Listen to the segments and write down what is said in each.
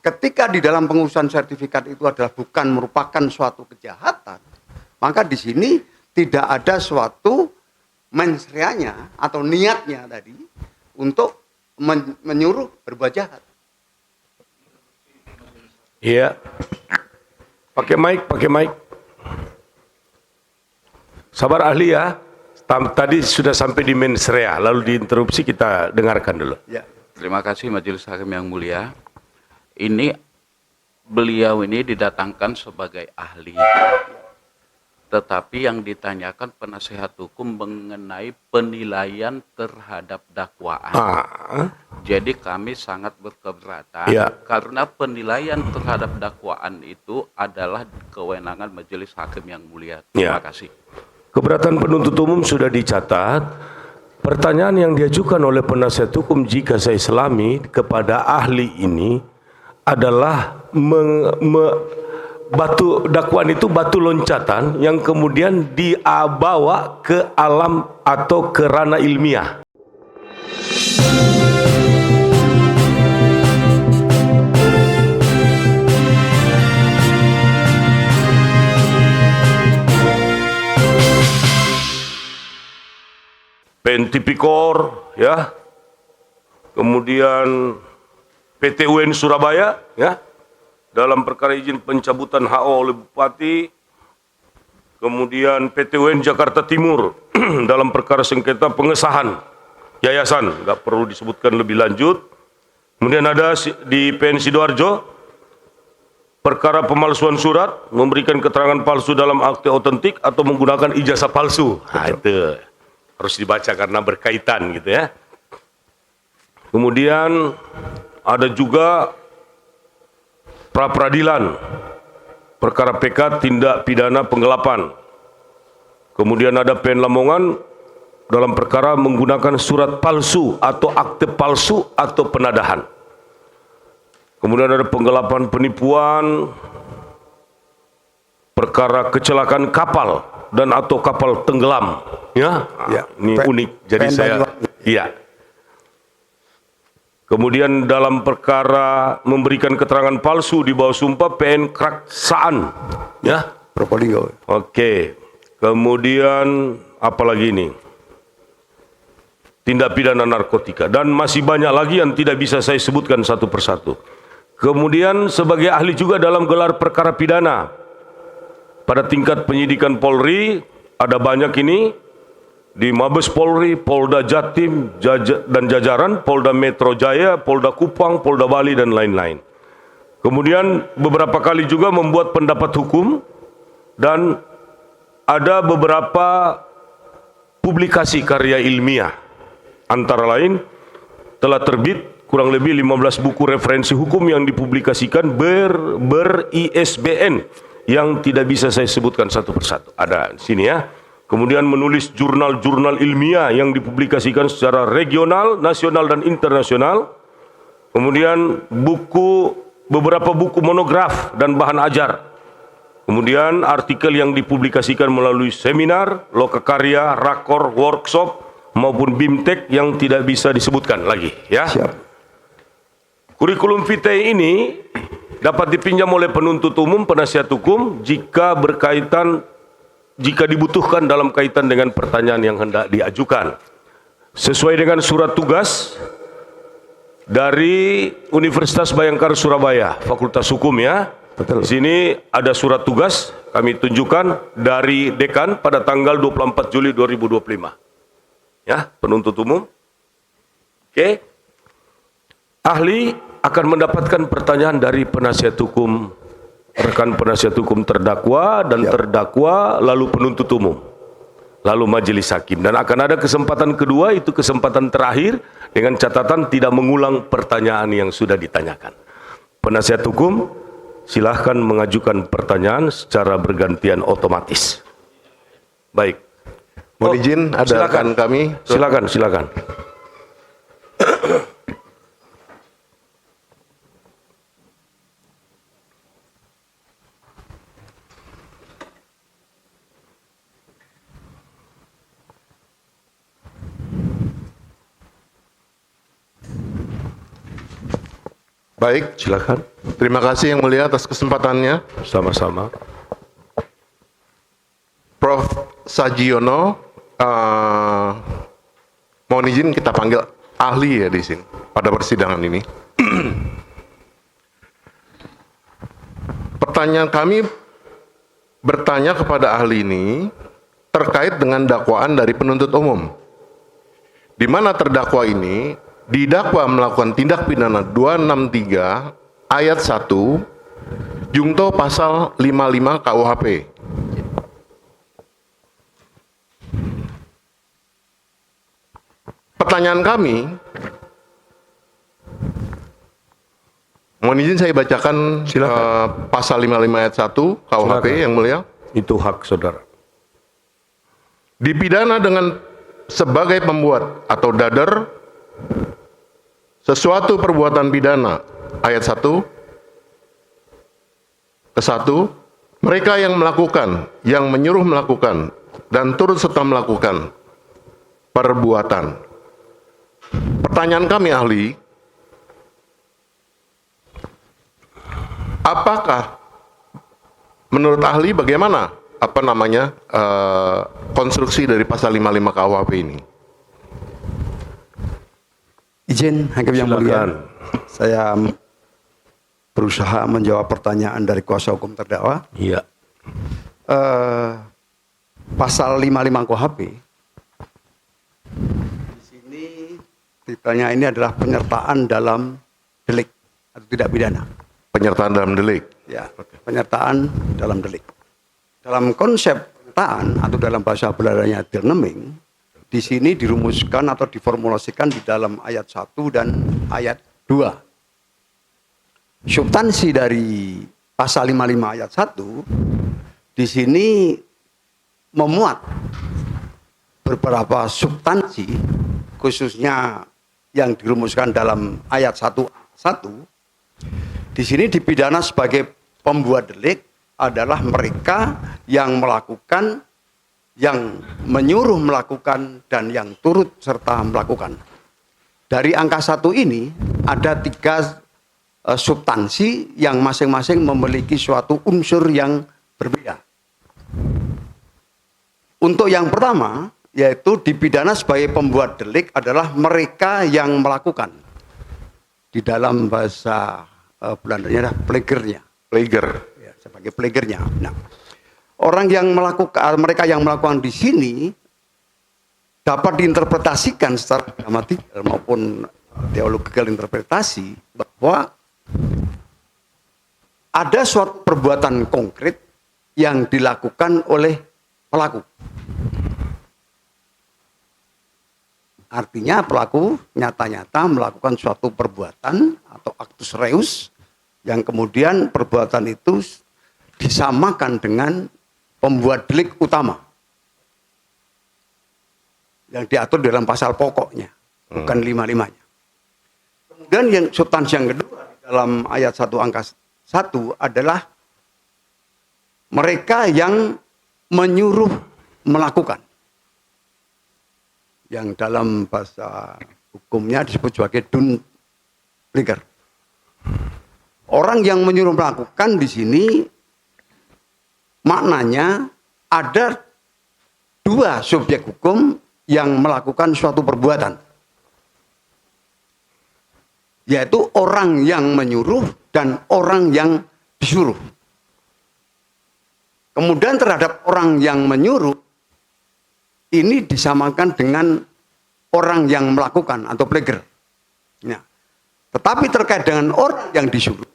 ketika di dalam pengurusan sertifikat itu adalah bukan merupakan suatu kejahatan, maka di sini tidak ada suatu mens reanya atau niatnya tadi untuk menyuruh berbuat jahat. Iya. Pakai mic. Sabar ahli ya. Tadi sudah sampai di mens rea, lalu diinterupsi, kita dengarkan dulu. Ya. Terima kasih Majelis Hakim yang mulia. Beliau ini didatangkan sebagai ahli. Tetapi yang ditanyakan penasihat hukum mengenai penilaian terhadap dakwaan. Jadi kami sangat berkeberatan karena penilaian terhadap dakwaan itu adalah kewenangan Majelis Hakim yang mulia. Terima kasih. Keberatan penuntut umum sudah dicatat. Pertanyaan yang diajukan oleh penasihat hukum, jika saya selami, kepada ahli ini adalah batu dakwaan itu batu loncatan yang kemudian dibawa ke alam atau ke ranah ilmiah. PN Tipikor, ya, kemudian PT UN Surabaya, ya, dalam perkara izin pencabutan HO oleh Bupati, kemudian PT UN Jakarta Timur dalam perkara sengketa pengesahan yayasan, nggak perlu disebutkan lebih lanjut. Kemudian ada di PN Sidoarjo perkara pemalsuan surat, memberikan keterangan palsu dalam akte otentik atau menggunakan ijazah palsu. Nah, itu harus dibaca karena berkaitan gitu ya. Kemudian ada juga pra peradilan perkara PK tindak pidana penggelapan. Kemudian ada PN Lamongan dalam perkara menggunakan surat palsu atau akte palsu atau penadahan. Kemudian ada penggelapan penipuan, perkara kecelakaan kapal dan atau kapal tenggelam, ya, ini unik. Jadi Kemudian dalam perkara memberikan keterangan palsu di bawah sumpah PN Kraksaan, ya, Propolinggo. Oke. Kemudian apalagi ini? Tindak pidana narkotika dan masih banyak lagi yang tidak bisa saya sebutkan satu persatu. Kemudian sebagai ahli juga dalam gelar perkara pidana. Pada tingkat penyidikan Polri ada banyak ini, di Mabes Polri, Polda Jatim dan jajaran, Polda Metro Jaya, Polda Kupang, Polda Bali dan lain-lain. Kemudian beberapa kali juga membuat pendapat hukum dan ada beberapa publikasi karya ilmiah. Antara lain telah terbit kurang lebih 15 buku referensi hukum yang dipublikasikan ber-ISBN yang tidak bisa saya sebutkan satu persatu. Ada sini ya. Kemudian menulis jurnal-jurnal ilmiah yang dipublikasikan secara regional, nasional dan internasional. Kemudian beberapa buku monograf dan bahan ajar. Kemudian artikel yang dipublikasikan melalui seminar, lokakarya, rakor, workshop maupun BIMTEK yang tidak bisa disebutkan lagi, ya. Siap. Kurikulum vitae ini dapat dipinjam oleh penuntut umum, penasihat hukum jika dibutuhkan dalam kaitan dengan pertanyaan yang hendak diajukan. Sesuai dengan surat tugas dari Universitas Bhayangkara Surabaya, Fakultas Hukum, ya. Betul. Di sini ada surat tugas kami tunjukkan dari dekan pada tanggal 24 Juli 2025. Ya, penuntut umum. Oke. Ahli akan mendapatkan pertanyaan dari penasihat hukum, rekan penasihat hukum terdakwa dan terdakwa, lalu penuntut umum, lalu majelis hakim, dan akan ada kesempatan kedua, itu kesempatan terakhir dengan catatan tidak mengulang pertanyaan yang sudah ditanyakan. Penasihat hukum silahkan mengajukan pertanyaan secara bergantian otomatis. Baik. Mohon izin, ada rekan kami. Silakan. Baik, Silakan. terima kasih Yang Mulia atas kesempatannya. Sama-sama. Prof. Sajiono, mohon izin kita panggil ahli ya di sini pada persidangan ini. Pertanyaan kami bertanya kepada ahli ini terkait dengan dakwaan dari penuntut umum, di mana terdakwa ini didakwa melakukan tindak pidana 263 ayat 1 Jungto pasal 55 KUHP. Pertanyaan kami, mohon izin saya bacakan pasal 55 ayat 1 KUHP. Silakan. Yang Mulia. Itu hak saudara. Dipidana dengan sebagai pembuat atau dader sesuatu perbuatan pidana ayat 1 ke 1, mereka yang melakukan, yang menyuruh melakukan dan turut serta melakukan perbuatan. Pertanyaan kami ahli, apakah menurut ahli bagaimana konstruksi dari pasal 55 KUHP ini? Izin Hakim yang mulia, Silakan. saya berusaha menjawab pertanyaan dari kuasa hukum terdakwa. Iya. Pasal 55 KUHP di sini ditanya ini adalah penyertaan dalam delik atau tidak pidana. Penyertaan dalam delik. Ya, penyertaan dalam delik. Dalam konsep penyertaan atau dalam bahasa Belandanya deelneming, di sini dirumuskan atau diformulasikan di dalam ayat 1 dan ayat 2. Substansi dari pasal 55 ayat 1 di sini memuat beberapa substansi, khususnya yang dirumuskan dalam ayat 1 di sini dipidana sebagai pembuat delik adalah mereka yang melakukan, yang menyuruh melakukan, dan yang turut serta melakukan. Dari angka 1 ini ada 3 substansi yang masing-masing memiliki suatu unsur yang berbeda. Untuk yang pertama, yaitu dipidana sebagai pembuat delik adalah mereka yang melakukan. Di dalam bahasa Belandanya adalah plegernya. Pleger. Ya, sebagai plegernya. Nah, orang yang melakukan, mereka yang melakukan di sini dapat diinterpretasikan secara gramatikal maupun teological interpretasi bahwa ada suatu perbuatan konkret yang dilakukan oleh pelaku. Artinya pelaku nyata-nyata melakukan suatu perbuatan atau actus reus yang kemudian perbuatan itu disamakan dengan pembuat delik utama yang diatur dalam pasal pokoknya, bukan 55-nya. Kemudian yang substansi yang kedua dalam ayat 1 angka 1 adalah mereka yang menyuruh melakukan. Yang dalam bahasa hukumnya disebut sebagai Dunpleger. Orang yang menyuruh melakukan di sini maknanya ada 2 subjek hukum yang melakukan suatu perbuatan. Yaitu orang yang menyuruh dan orang yang disuruh. Kemudian terhadap orang yang menyuruh, ini disamakan dengan orang yang melakukan atau pleger. Nah, tetapi terkait dengan orang yang disuruh,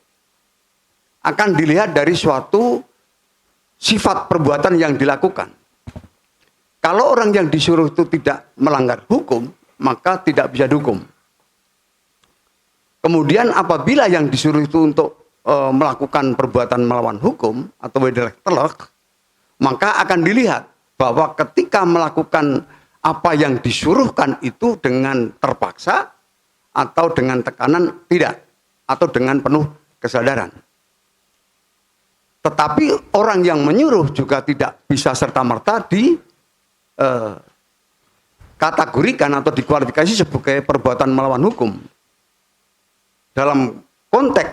akan dilihat dari suatu sifat perbuatan yang dilakukan. Kalau orang yang disuruh itu tidak melanggar hukum, maka tidak bisa dihukum. Kemudian apabila yang disuruh itu untuk melakukan perbuatan melawan hukum atau telek, maka akan dilihat bahwa ketika melakukan apa yang disuruhkan itu dengan terpaksa atau dengan tekanan tidak, atau dengan penuh kesadaran. Tetapi orang yang menyuruh juga tidak bisa serta-merta kategorikan atau dikualifikasi sebagai perbuatan melawan hukum. Dalam konteks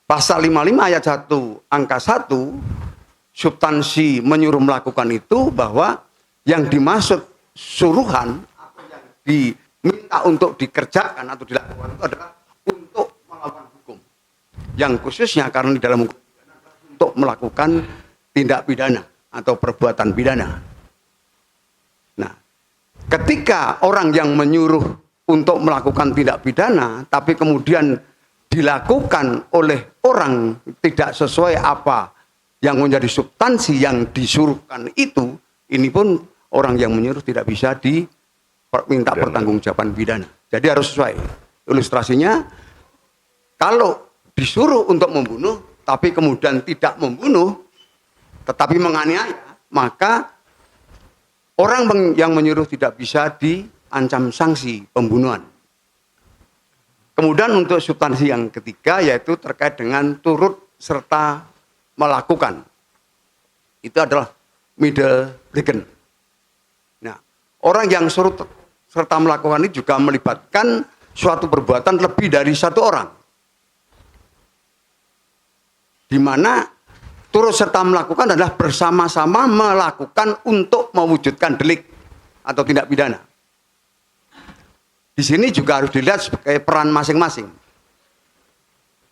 pasal 55 ayat 1 angka 1, substansi menyuruh melakukan itu bahwa yang dimaksud suruhan atau yang diminta untuk dikerjakan atau dilakukan itu adalah untuk melakukan hukum. Yang khususnya karena di dalam hukum untuk melakukan tindak pidana atau perbuatan pidana. Nah, ketika orang yang menyuruh untuk melakukan tindak pidana, tapi kemudian dilakukan oleh orang tidak sesuai apa yang menjadi substansi yang disuruhkan itu, ini pun orang yang menyuruh tidak bisa diminta pertanggungjawaban pidana. Jadi harus sesuai. Ilustrasinya, kalau disuruh untuk membunuh, tapi kemudian tidak membunuh, tetapi menganiaya, maka orang yang menyuruh tidak bisa diancam sanksi pembunuhan. Kemudian untuk substansi yang ketiga yaitu terkait dengan turut serta melakukan. Itu adalah middle legend. Nah, orang yang turut serta melakukan ini juga melibatkan suatu perbuatan lebih dari satu orang. Di mana turut serta melakukan adalah bersama-sama melakukan untuk mewujudkan delik atau tindak pidana. Di sini juga harus dilihat sebagai peran masing-masing.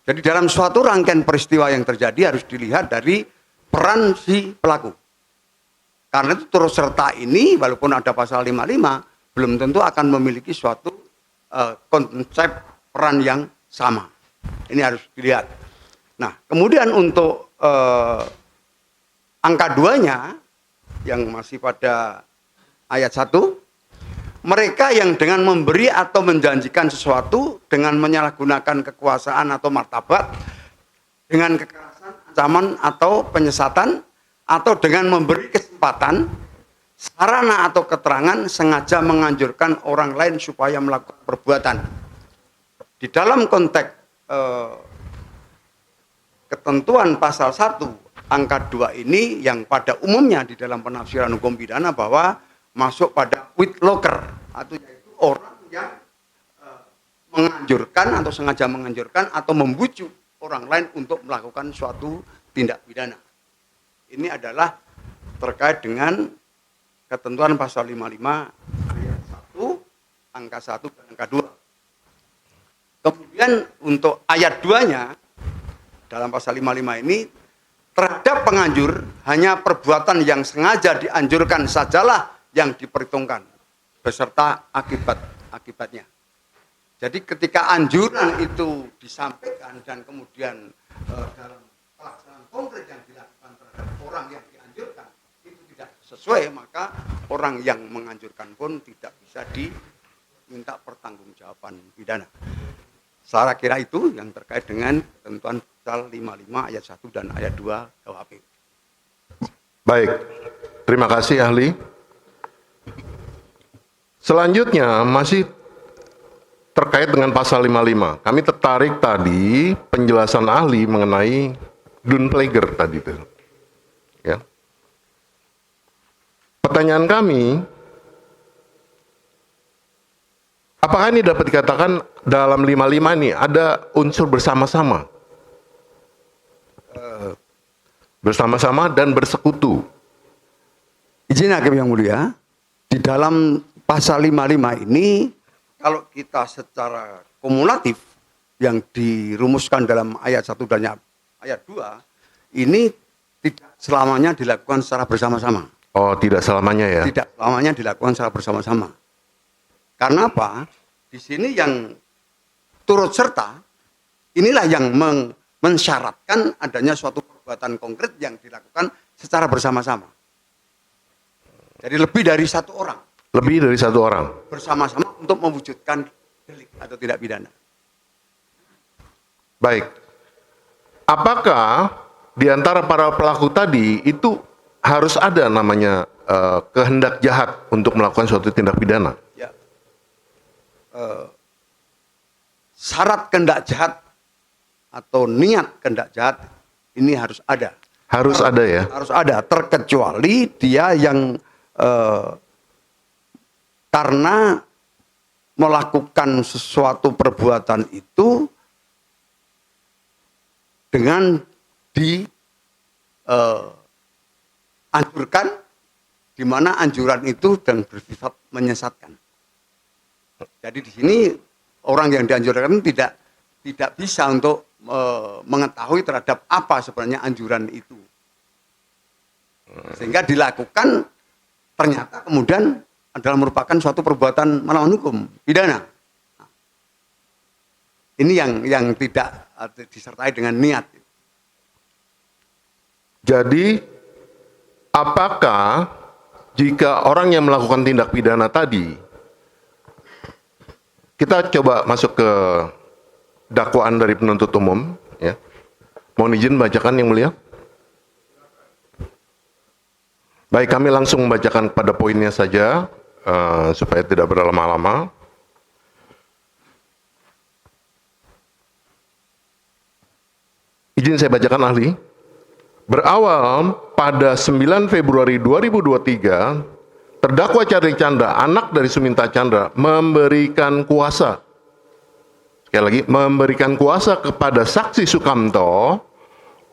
Jadi dalam suatu rangkaian peristiwa yang terjadi harus dilihat dari peran si pelaku. Karena itu turut serta ini walaupun ada pasal 55 belum tentu akan memiliki suatu konsep peran yang sama. Ini harus dilihat. Nah, kemudian untuk angka 2-nya yang masih pada ayat 1, mereka yang dengan memberi atau menjanjikan sesuatu dengan menyalahgunakan kekuasaan atau martabat, dengan kekerasan, ancaman atau penyesatan, atau dengan memberi kesempatan, sarana atau keterangan sengaja menganjurkan orang lain supaya melakukan perbuatan. Di dalam konteks ketentuan pasal 1 angka 2 ini yang pada umumnya di dalam penafsiran hukum pidana bahwa masuk pada with locker atau yaitu orang yang menganjurkan atau sengaja menganjurkan atau membujuk orang lain untuk melakukan suatu tindak pidana. Ini adalah terkait dengan ketentuan pasal 55 ayat 1 angka 1 dan angka 2. Kemudian untuk ayat 2-nya dalam pasal 55 ini terhadap penganjur hanya perbuatan yang sengaja dianjurkan sajalah yang diperhitungkan beserta akibatnya. Jadi ketika anjuran itu disampaikan dan kemudian dalam pelaksanaan konkret yang dilakukan terhadap orang yang dianjurkan itu tidak sesuai, maka orang yang menganjurkan pun tidak bisa diminta pertanggungjawaban pidana. Saya kira itu yang terkait dengan ketentuan pasal 55 ayat 1 dan ayat 2 KUHP. Baik, terima kasih ahli. Selanjutnya masih terkait dengan pasal 55. Kami tertarik tadi penjelasan ahli mengenai Dunpleger tadi itu. Ya. Pertanyaan kami, apakah ini dapat dikatakan dalam 55 ini ada unsur bersama-sama? Bersama-sama dan bersekutu. Izin Hakim yang mulia, di dalam pasal 55 ini kalau kita secara kumulatif yang dirumuskan dalam ayat 1 dan ayat 2 ini tidak selamanya dilakukan secara bersama-sama. Oh, tidak selamanya ya? Tidak selamanya dilakukan secara bersama-sama. Karena apa? Di sini yang turut serta inilah yang mensyaratkan adanya suatu perbuatan konkret yang dilakukan secara bersama-sama. Jadi lebih dari satu orang. Lebih dari satu orang. Bersama-sama untuk mewujudkan delik atau tidak pidana. Baik. Apakah di antara para pelaku tadi itu harus ada namanya kehendak jahat untuk melakukan suatu tindak pidana? Ya. Syarat kehendak jahat atau niat kehendak jahat ini harus ada. Harus ada ya? Harus ada, terkecuali dia yang karena melakukan sesuatu perbuatan itu dengan anjurkan, di mana anjuran itu dan bersifat menyesatkan. Jadi di sini orang yang dianjurkan tidak bisa untuk mengetahui terhadap apa sebenarnya anjuran itu, sehingga dilakukan ternyata kemudian adalah merupakan suatu perbuatan melawan hukum pidana. Nah, ini yang tidak disertai dengan niat. Jadi, apakah jika orang yang melakukan tindak pidana tadi, kita coba masuk ke dakwaan dari penuntut umum, ya. Mohon izin bacakan yang mulia. Baik, kami langsung membacakan pada poinnya saja, supaya tidak berlama-lama. Izin saya bacakan, ahli. Berawal pada 9 Februari 2023, terdakwa Charlie Chandra, anak dari Suminta Chandra, memberikan kuasa. Sekali lagi, memberikan kuasa kepada saksi Sukamto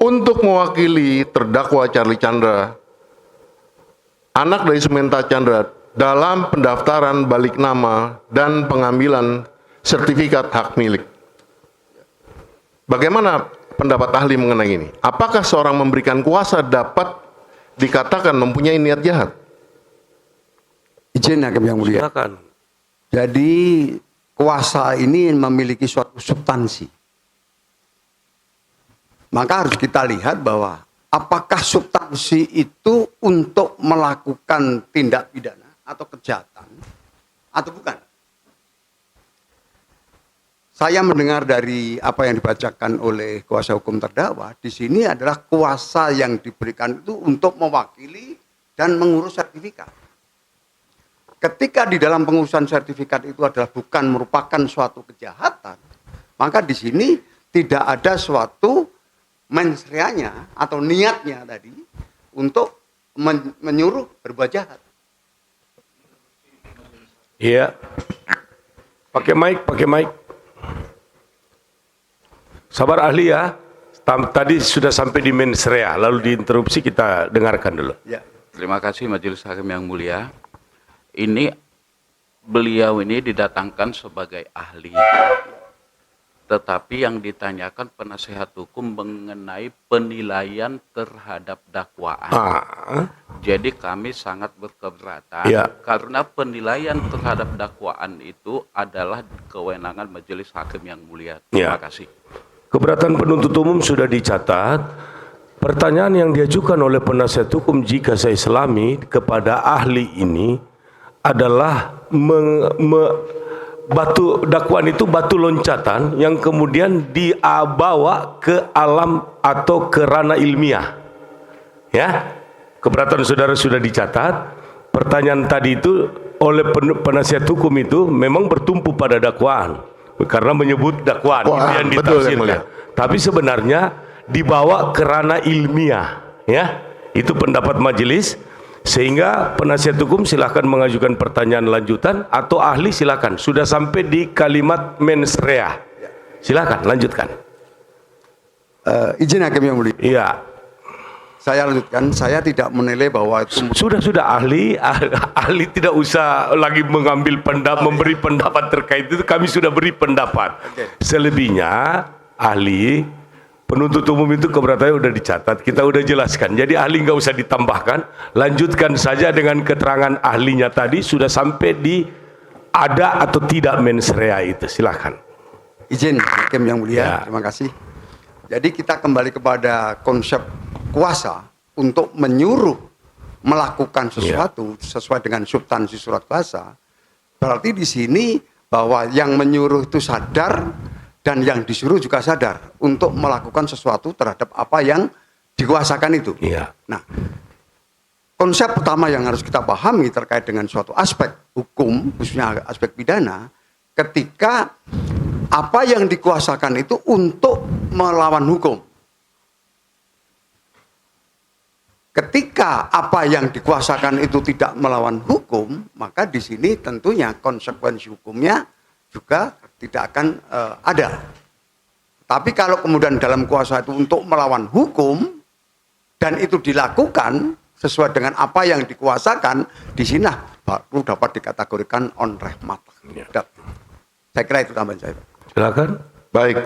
untuk mewakili terdakwa Charlie Chandra, anak dari Suminta Chandra, dalam pendaftaran balik nama dan pengambilan sertifikat hak milik. Bagaimana pendapat ahli mengenai ini? Apakah seorang memberikan kuasa dapat dikatakan mempunyai niat jahat? Izin Hakim yang mulia. Silakan. Jadi kuasa ini memiliki suatu substansi. Maka harus kita lihat bahwa apakah substansi itu untuk melakukan tindak pidana atau kejahatan atau bukan. Saya mendengar dari apa yang dibacakan oleh kuasa hukum terdakwa, di sini adalah kuasa yang diberikan itu untuk mewakili dan mengurus sertifikat. Ketika di dalam pengurusan sertifikat itu adalah bukan merupakan suatu kejahatan, maka di sini tidak ada suatu mens reanya atau niatnya tadi untuk menyuruh berbuat jahat. Iya. Pakai mic. Sabar ahli ya. Tadi sudah sampai di mens rea, lalu diinterupsi, kita dengarkan dulu. Ya. Terima kasih Majelis Hakim yang mulia. Ini beliau ini didatangkan sebagai ahli. Tetapi yang ditanyakan penasehat hukum mengenai penilaian terhadap dakwaan. Jadi kami sangat berkeberatan karena penilaian terhadap dakwaan itu adalah kewenangan Majelis Hakim yang mulia. Terima kasih. Keberatan penuntut umum sudah dicatat. Pertanyaan yang diajukan oleh penasihat hukum jika saya selami kepada ahli ini adalah batu dakwaan itu batu loncatan yang kemudian dibawa ke alam atau ke ranah ilmiah. Ya, keberatan saudara sudah dicatat. Pertanyaan tadi itu oleh penasihat hukum itu memang bertumpu pada dakwaan karena menyebut dakwaan itu yang ditafsirkan. Tapi sebenarnya dibawa ke ranah ilmiah. Ya, itu pendapat majelis. Sehingga penasihat hukum silakan mengajukan pertanyaan lanjutan atau ahli silakan. Sudah sampai di kalimat mens rea. Silakan lanjutkan. Izin Hakim yang mulia. Iya. Saya lanjutkan. Saya tidak menilai bahwa itu Sudah ahli tidak usah lagi mengambil memberi pendapat terkait itu. Kami sudah beri pendapat. Selebihnya ahli penuntut umum itu keberatannya udah dicatat, kita udah jelaskan. Jadi ahli nggak usah ditambahkan, lanjutkan saja dengan keterangan ahlinya tadi sudah sampai di ada atau tidak mens rea itu. Silakan. Izin Hakim yang mulia, terima kasih. Jadi kita kembali kepada konsep kuasa untuk menyuruh melakukan sesuatu sesuai dengan substansi surat kuasa. Berarti di sini bahwa yang menyuruh itu sadar dan yang disuruh juga sadar untuk melakukan sesuatu terhadap apa yang dikuasakan itu. Nah, konsep pertama yang harus kita pahami terkait dengan suatu aspek hukum, khususnya aspek pidana, ketika apa yang dikuasakan itu untuk melawan hukum. Ketika apa yang dikuasakan itu tidak melawan hukum, maka di sini tentunya konsekuensi hukumnya juga tidak akan ada. Tapi kalau kemudian dalam kuasa itu untuk melawan hukum dan itu dilakukan sesuai dengan apa yang dikuasakan, di sini baru dapat dikategorikan on rahmat. Saya kira itu tambahan saya. Silakan. Baik,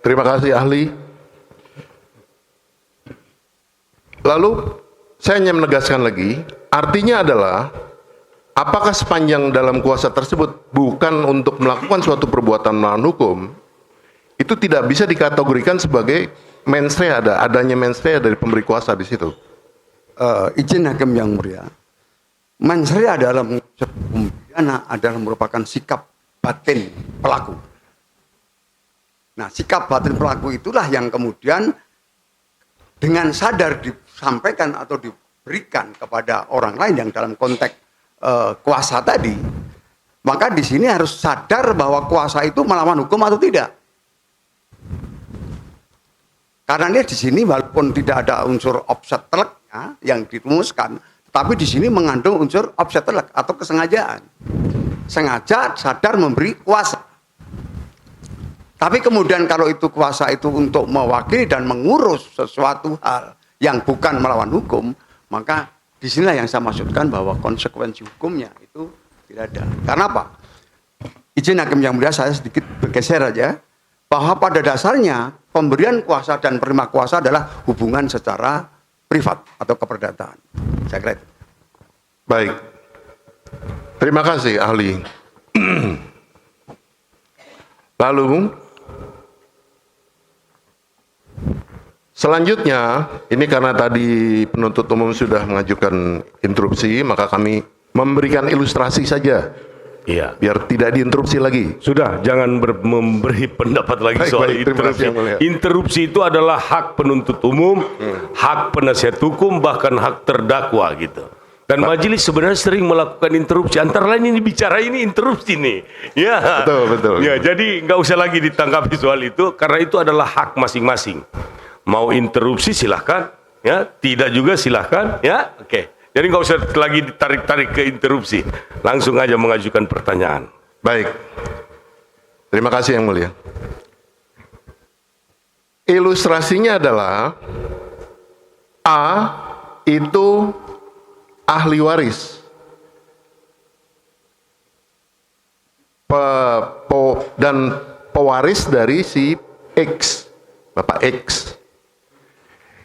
terima kasih ahli. Lalu saya hanya menegaskan lagi, artinya adalah apakah sepanjang dalam kuasa tersebut bukan untuk melakukan suatu perbuatan melawan hukum, itu tidak bisa dikategorikan sebagai mens rea, adanya mens rea dari pemberi kuasa di situ. Izin hakim yang mulia, mens rea dalam hukum pidana adalah merupakan sikap batin pelaku. Nah, sikap batin pelaku itulah yang kemudian dengan sadar disampaikan atau diberikan kepada orang lain yang dalam konteks kuasa tadi, maka di sini harus sadar bahwa kuasa itu melawan hukum atau tidak. Karena di sini walaupun tidak ada unsur offset teleknya yang dirumuskan, tetapi di sini mengandung unsur offset telek atau kesengajaan. Sengaja sadar memberi kuasa. Tapi kemudian kalau itu kuasa itu untuk mewakili dan mengurus sesuatu hal yang bukan melawan hukum, maka disinilah yang saya maksudkan bahwa konsekuensi hukumnya itu tidak ada. Karena apa? Izin hakim yang mulia, saya sedikit bergeser aja, bahwa pada dasarnya pemberian kuasa dan penerima kuasa adalah hubungan secara privat atau keperdataan. Saya kira itu. Baik, terima kasih ahli. Lalu selanjutnya, ini karena tadi penuntut umum sudah mengajukan interupsi, maka kami memberikan ilustrasi saja. Iya. Biar tidak diinterupsi lagi. Sudah, jangan memberi pendapat lagi Baik, soal baik, terima interupsi. kasih, Yang Mulia. Interupsi itu adalah hak penuntut umum, hak penasihat hukum, bahkan hak terdakwa gitu. Dan majelis sebenarnya sering melakukan interupsi. Antara lain ini bicara ini interupsi nih. Ya. Betul. Ya, jadi nggak usah lagi ditanggapi soal itu, karena itu adalah hak masing-masing. Mau interupsi silahkan, ya. Tidak juga silahkan, ya. Oke. Jadi nggak usah lagi ditarik-tarik ke interupsi. Langsung aja mengajukan pertanyaan. Baik. Terima kasih Yang Mulia. Ilustrasinya adalah A itu ahli waris. Dan pewaris dari si X, Bapak X,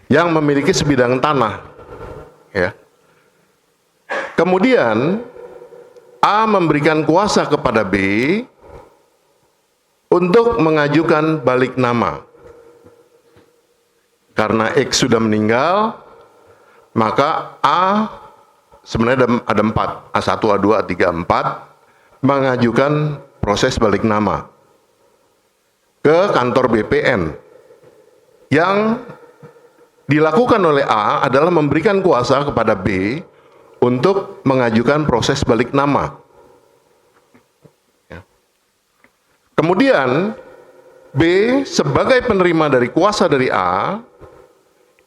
yang memiliki sebidang tanah. Ya. Kemudian A memberikan kuasa kepada B untuk mengajukan balik nama. Karena X sudah meninggal, maka A sebenarnya ada 4, A1, A2, A3, A4, mengajukan proses balik nama ke kantor BPN. Yang dilakukan oleh A adalah memberikan kuasa kepada B untuk mengajukan proses balik nama. Kemudian B sebagai penerima dari kuasa dari A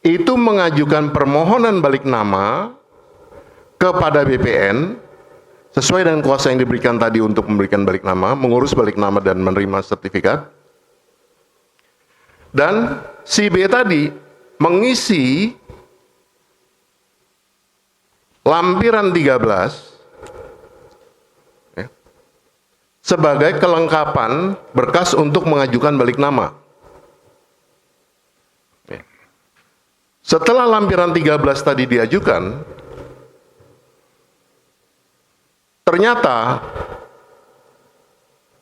itu mengajukan permohonan balik nama kepada BPN sesuai dengan kuasa yang diberikan tadi untuk memberikan balik nama, mengurus balik nama dan menerima sertifikat. Dan si B tadi mengisi lampiran 13 sebagai kelengkapan berkas untuk mengajukan balik nama. Setelah lampiran 13 tadi diajukan, ternyata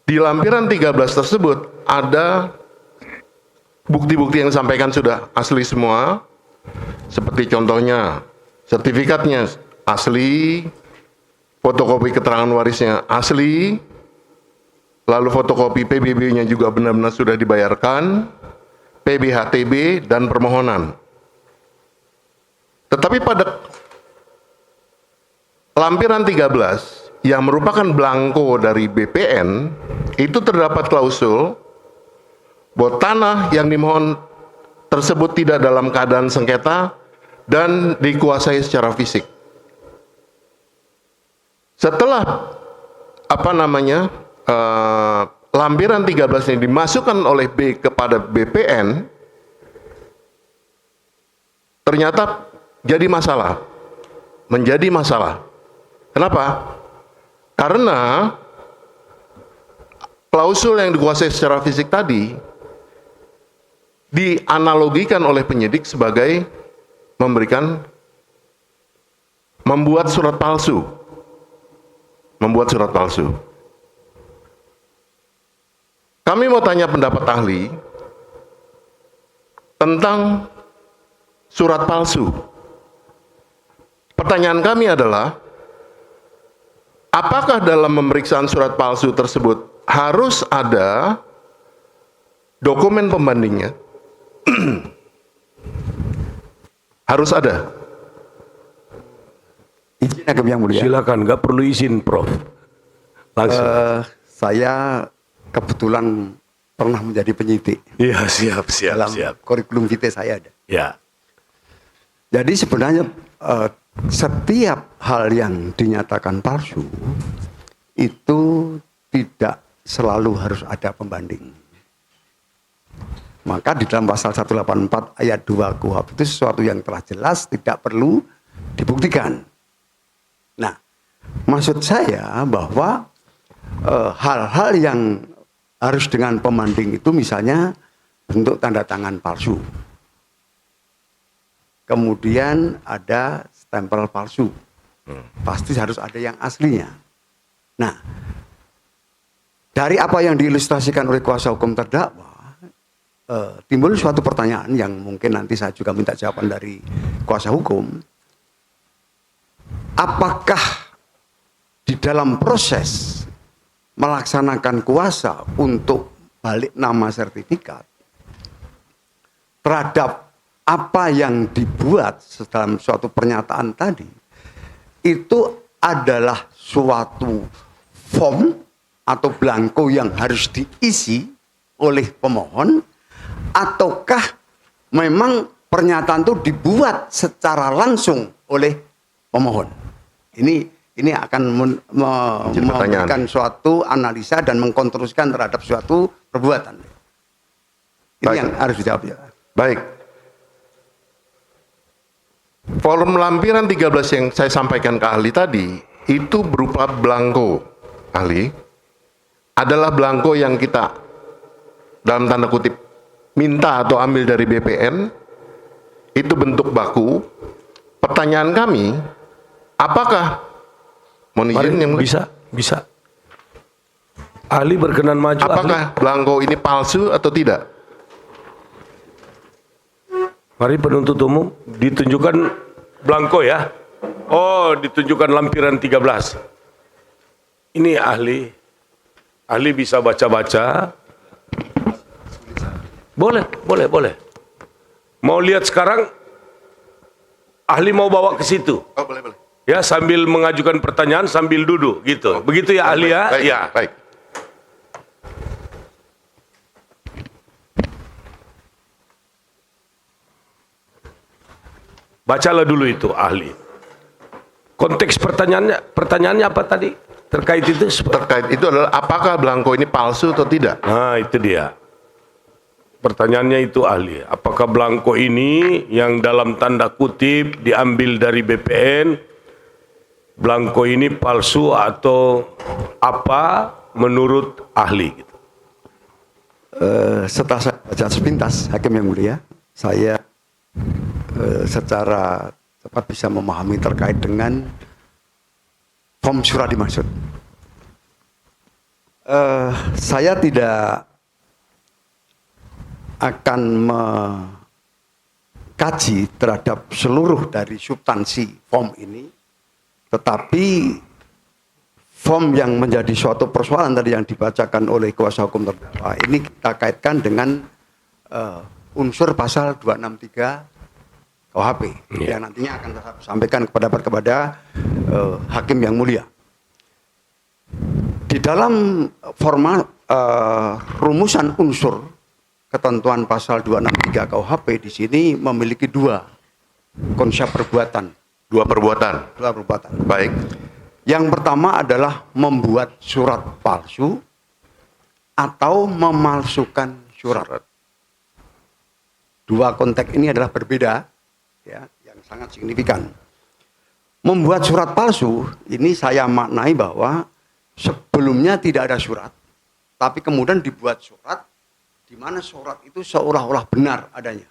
di lampiran 13 tersebut ada bukti-bukti yang disampaikan sudah asli semua, seperti contohnya sertifikatnya asli, fotokopi keterangan warisnya asli, lalu fotokopi PBB-nya juga benar-benar sudah dibayarkan, PBHTB dan permohonan. Tetapi pada lampiran 13 yang merupakan belangko dari BPN, itu terdapat klausul bahwa tanah yang dimohon tersebut tidak dalam keadaan sengketa dan dikuasai secara fisik. Setelah lampiran 13 ini dimasukkan oleh B kepada BPN, ternyata jadi masalah. Menjadi masalah. Kenapa? Karena klausul yang dikuasai secara fisik tadi dianalogikan oleh penyidik sebagai membuat surat palsu. Membuat surat palsu. Kami mau tanya pendapat ahli tentang surat palsu. Pertanyaan kami adalah, apakah dalam pemeriksaan surat palsu tersebut harus ada dokumen pembandingnya? Harus ada. Izin Hakim yang mulia. Silakan, nggak perlu izin, Prof. Langsung. Saya kebetulan pernah menjadi penyidik. Iya, siap. Dalam kurikulum vitae saya ada. Ya. Jadi sebenarnya setiap hal yang dinyatakan palsu itu tidak selalu harus ada pembanding. Maka di dalam pasal 184 ayat 2 KUHP itu sesuatu yang telah jelas tidak perlu dibuktikan. Nah, maksud saya bahwa hal-hal yang harus dengan pembanding itu misalnya bentuk tanda tangan palsu. Kemudian ada stempel palsu. Pasti harus ada yang aslinya. Nah, dari apa yang diilustrasikan oleh kuasa hukum terdakwa, timbul suatu pertanyaan yang mungkin nanti saya juga minta jawaban dari kuasa hukum. Apakah di dalam proses melaksanakan kuasa untuk balik nama sertifikat terhadap apa yang dibuat dalam suatu pernyataan tadi itu adalah suatu form atau blanko yang harus diisi oleh pemohon, ataukah memang pernyataan itu dibuat secara langsung oleh pemohon? Ini akan memberikan suatu analisa dan mengkonstruksikan terhadap suatu perbuatan. Ini yang harus dijawab ya. Baik. Form lampiran 13 yang saya sampaikan ke ahli tadi, itu berupa blanko, ahli. Adalah blanko yang kita, dalam tanda kutip, minta atau ambil dari BPN, itu bentuk baku. Pertanyaan kami, apakah, mohon izin yang bisa. Ahli berkenan maju. Apakah blanko ini palsu atau tidak? Mari penuntut umum ditunjukkan blanko ya. Oh, ditunjukkan lampiran 13. Ini ahli. Ahli bisa baca-baca. Boleh. Mau lihat sekarang? Ahli mau bawa ke situ. Oh, boleh. Ya, sambil mengajukan pertanyaan sambil duduk gitu. Begitu ya ahli ya? Ya. Baik. Bacalah dulu itu ahli. Konteks pertanyaannya apa tadi? Terkait itu? Terkait itu adalah apakah blanko ini palsu atau tidak? Nah, itu dia. Pertanyaannya itu ahli. Apakah blanko ini yang dalam tanda kutip diambil dari BPN, blanko ini palsu atau apa menurut ahli? Setelah saya baca sepintas, Hakim yang mulia, saya secara cepat bisa memahami terkait dengan form surat dimaksud. Saya tidak akan mengkaji terhadap seluruh dari substansi form ini, tetapi form yang menjadi suatu persoalan tadi yang dibacakan oleh kuasa hukum terdakwa ini kita kaitkan dengan unsur pasal 263 KUHP yang nantinya akan saya sampaikan kepada hakim yang mulia. Di dalam format rumusan unsur ketentuan pasal 263 KUHP di sini memiliki dua konsep perbuatan. Dua perbuatan. Baik. Yang pertama adalah membuat surat palsu. atau memalsukan surat. Dua konteks ini adalah berbeda, ya, yang sangat signifikan. Membuat surat palsu ini saya maknai bahwa sebelumnya tidak ada surat, tapi kemudian dibuat surat di mana surat itu seolah-olah benar adanya.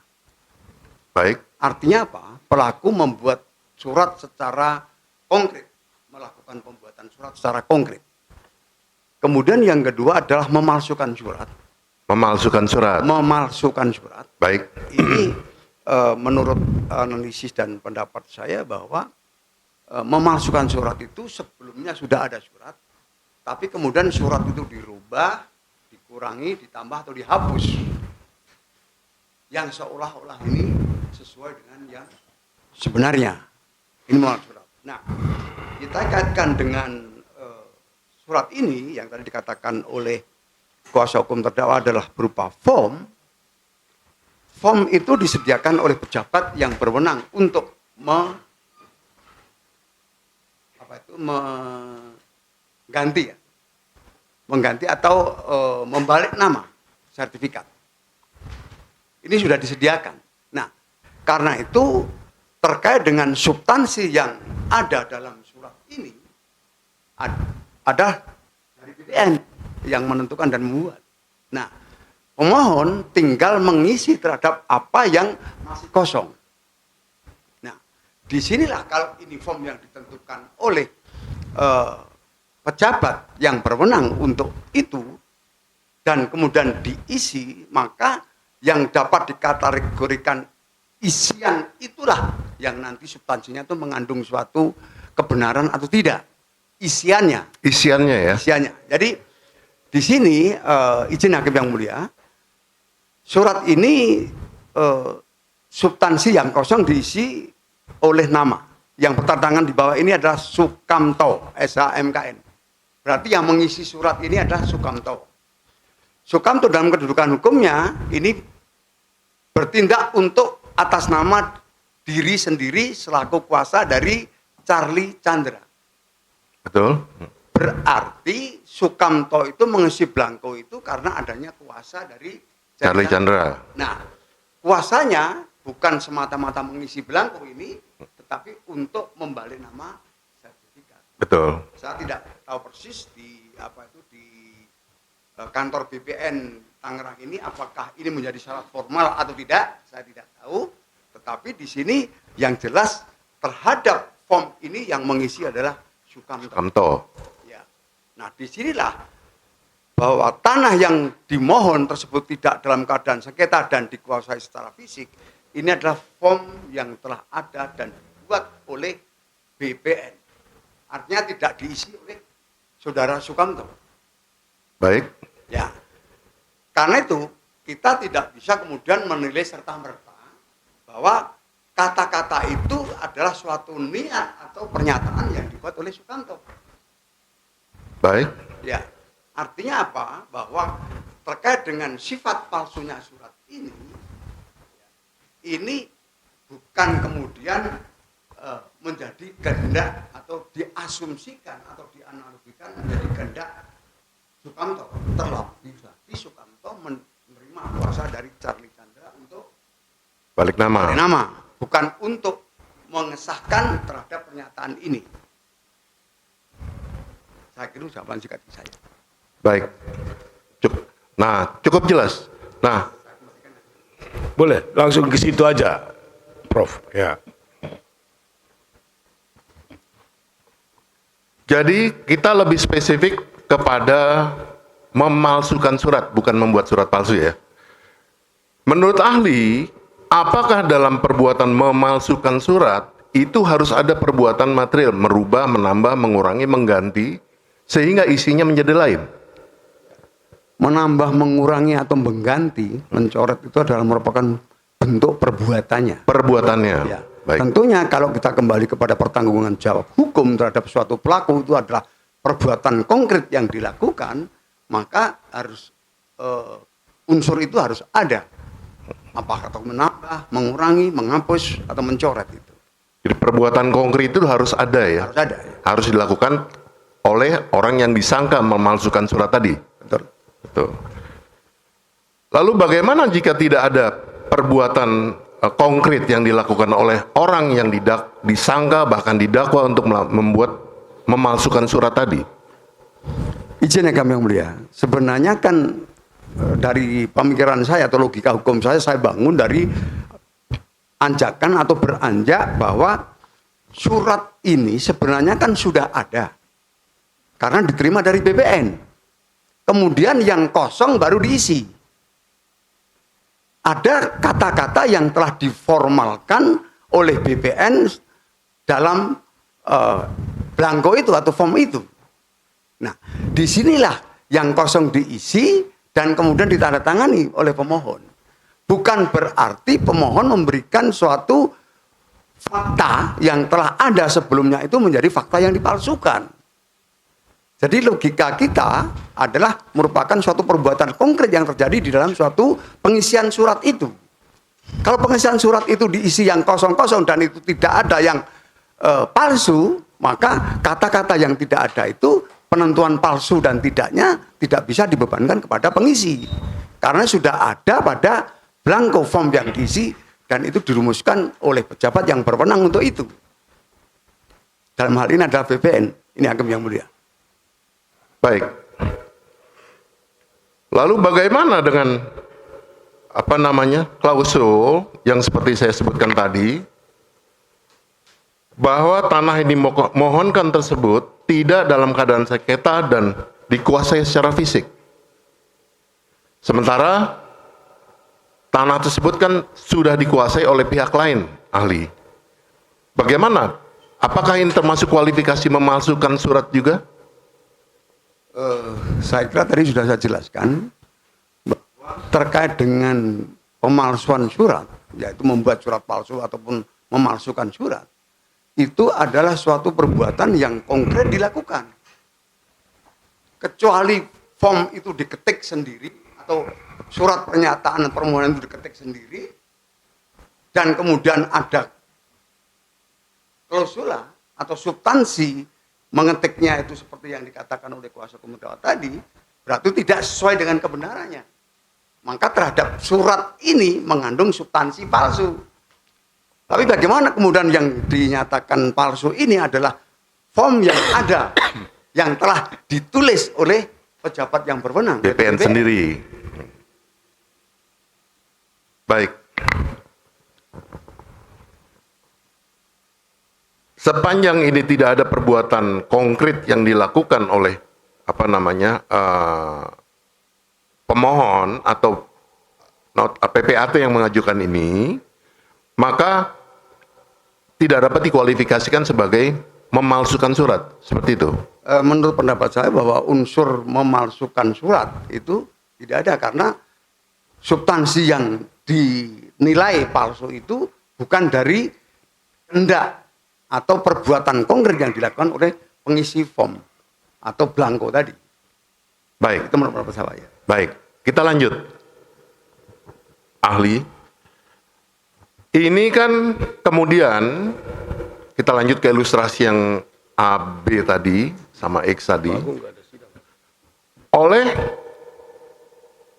Baik. Artinya apa? Pelaku membuat surat secara konkret, melakukan pembuatan surat secara konkret. Kemudian yang kedua adalah memalsukan surat. Memalsukan surat. Memalsukan surat. Baik. Ini menurut analisis dan pendapat saya bahwa memalsukan surat itu sebelumnya sudah ada surat, tapi kemudian surat itu dirubah, dikurangi, ditambah atau dihapus. Yang seolah-olah ini sesuai dengan yang sebenarnya. Ini memalsukan surat. Nah, kita kaitkan dengan surat ini yang tadi dikatakan oleh kuasa hukum terdakwa adalah berupa form. Form itu disediakan oleh pejabat yang berwenang untuk mengganti atau membalik nama sertifikat. Ini sudah disediakan. Nah, karena itu terkait dengan substansi yang ada dalam surat ini ada dari BPN yang menentukan dan membuat. Nah, pemohon tinggal mengisi terhadap apa yang masih kosong. Nah, disinilah kalau ini form yang ditentukan oleh pejabat yang berwenang untuk itu dan kemudian diisi, maka yang dapat dikategorikan isian itulah yang nanti substansinya itu mengandung suatu kebenaran atau tidak. Isiannya ya. Isiannya. Jadi di sini izin hakim yang mulia, surat ini substansi yang kosong diisi oleh nama. Yang bertantangan di bawah ini adalah Sukamto, SHMKN. Berarti yang mengisi surat ini adalah Sukamto. Sukamto dalam kedudukan hukumnya ini bertindak untuk atas nama diri sendiri selaku kuasa dari Charlie Chandra. Betul. Berarti Sukamto itu mengisi belangko itu karena adanya kuasa dari Charlie Chandra. Nah, kuasanya bukan semata-mata mengisi belangko ini, tetapi untuk membalik nama sertifikat. Betul. Saya tidak tahu persis di kantor BPN Tangerang ini apakah ini menjadi syarat formal atau tidak, saya tidak tahu. Tetapi di sini yang jelas terhadap form ini yang mengisi adalah Sukamto. Ya. Nah, disinilah bahwa tanah yang dimohon tersebut tidak dalam keadaan sengketa dan dikuasai secara fisik, ini adalah form yang telah ada dan dibuat oleh BPN. Artinya tidak diisi oleh saudara Sukamto. Baik. Ya. Karena itu kita tidak bisa kemudian menilai serta-merta bahwa kata-kata itu adalah suatu niat atau pernyataan yang dibuat oleh Sukamto. Baik. Ya, artinya apa? Bahwa terkait dengan sifat palsunya surat ini bukan kemudian menjadi kehendak atau diasumsikan atau dianalogikan menjadi kehendak Sukamto. Terlebih lagi Sukamto menerima kuasa dari Charlie Chandra untuk balik nama. Bukan untuk mengesahkan terhadap pernyataan ini. Saya kira jawaban singkat saya. Baik. Cukup jelas. Nah, boleh langsung ke situ aja, Prof. Ya. Jadi kita lebih spesifik kepada memalsukan surat, bukan membuat surat palsu ya. Menurut ahli, apakah dalam perbuatan memalsukan surat itu harus ada perbuatan material, merubah, menambah, mengurangi, mengganti, sehingga isinya menjadi lain? Menambah, mengurangi, atau mengganti, mencoret itu adalah merupakan bentuk perbuatannya. Perbuatannya. Ya. Baik. Tentunya kalau kita kembali kepada pertanggungjawaban jawab hukum terhadap suatu pelaku itu adalah perbuatan konkret yang dilakukan, maka harus unsur itu harus ada. Apakah atau menambah, mengurangi, menghapus, atau mencoret itu. Jadi perbuatan konkret itu harus ada ya? Harus ada. Ya. Harus dilakukan oleh orang yang disangka memalsukan surat tadi? Betul. Betul. Lalu bagaimana jika tidak ada perbuatan konkret yang dilakukan oleh orang yang disangka bahkan didakwa untuk memalsukan surat tadi? Izin ya kami yang mulia. Sebenarnya kan dari pemikiran saya atau logika hukum saya bangun dari anjakan atau beranjak bahwa surat ini sebenarnya kan sudah ada. Karena diterima dari BPN. Kemudian yang kosong baru diisi. Ada kata-kata yang telah diformalkan oleh BPN dalam blanko itu atau form itu. Nah, disinilah yang kosong diisi dan kemudian ditandatangani oleh pemohon. Bukan berarti pemohon memberikan suatu fakta yang telah ada sebelumnya itu menjadi fakta yang dipalsukan. Jadi logika kita adalah merupakan suatu perbuatan konkret yang terjadi di dalam suatu pengisian surat itu. Kalau pengisian surat itu diisi yang kosong-kosong dan itu tidak ada yang palsu, maka kata-kata yang tidak ada itu penentuan palsu dan tidaknya tidak bisa dibebankan kepada pengisi. Karena sudah ada pada blanko form yang diisi dan itu dirumuskan oleh pejabat yang berwenang untuk itu. Dalam hal ini adalah BPN. Ini Hakim yang mulia. Baik. Lalu bagaimana dengan klausul yang seperti saya sebutkan tadi, bahwa tanah yang dimohonkan tersebut tidak dalam keadaan sengketa dan dikuasai secara fisik. Sementara tanah tersebut kan sudah dikuasai oleh pihak lain, ahli. Bagaimana? Apakah ini termasuk kualifikasi memalsukan surat juga? Saya kira tadi sudah saya jelaskan terkait dengan pemalsuan surat, yaitu membuat surat palsu ataupun memalsukan surat, itu adalah suatu perbuatan yang konkret dilakukan. Kecuali form itu diketik sendiri atau surat pernyataan permohonan itu diketik sendiri dan kemudian ada klausula atau substansi mengetiknya itu seperti yang dikatakan oleh kuasa hukum tadi, berarti tidak sesuai dengan kebenarannya. Maka terhadap surat ini mengandung substansi palsu. Tapi bagaimana kemudian yang dinyatakan palsu ini adalah form yang ada, yang telah ditulis oleh pejabat yang berwenang. BPN sendiri. Baik. Sepanjang ini tidak ada perbuatan konkret yang dilakukan oleh pemohon atau PPAT yang mengajukan ini, maka tidak dapat dikualifikasikan sebagai memalsukan surat, seperti itu. Menurut pendapat saya bahwa unsur memalsukan surat itu tidak ada karena substansi yang dinilai palsu itu bukan dari kehendak atau perbuatan konkret yang dilakukan oleh pengisi form atau blanko tadi. Baik. Itu menurut pendapat saya. Baik, kita lanjut. Ahli, ini kan kemudian kita lanjut ke ilustrasi yang AB tadi sama X tadi. Oleh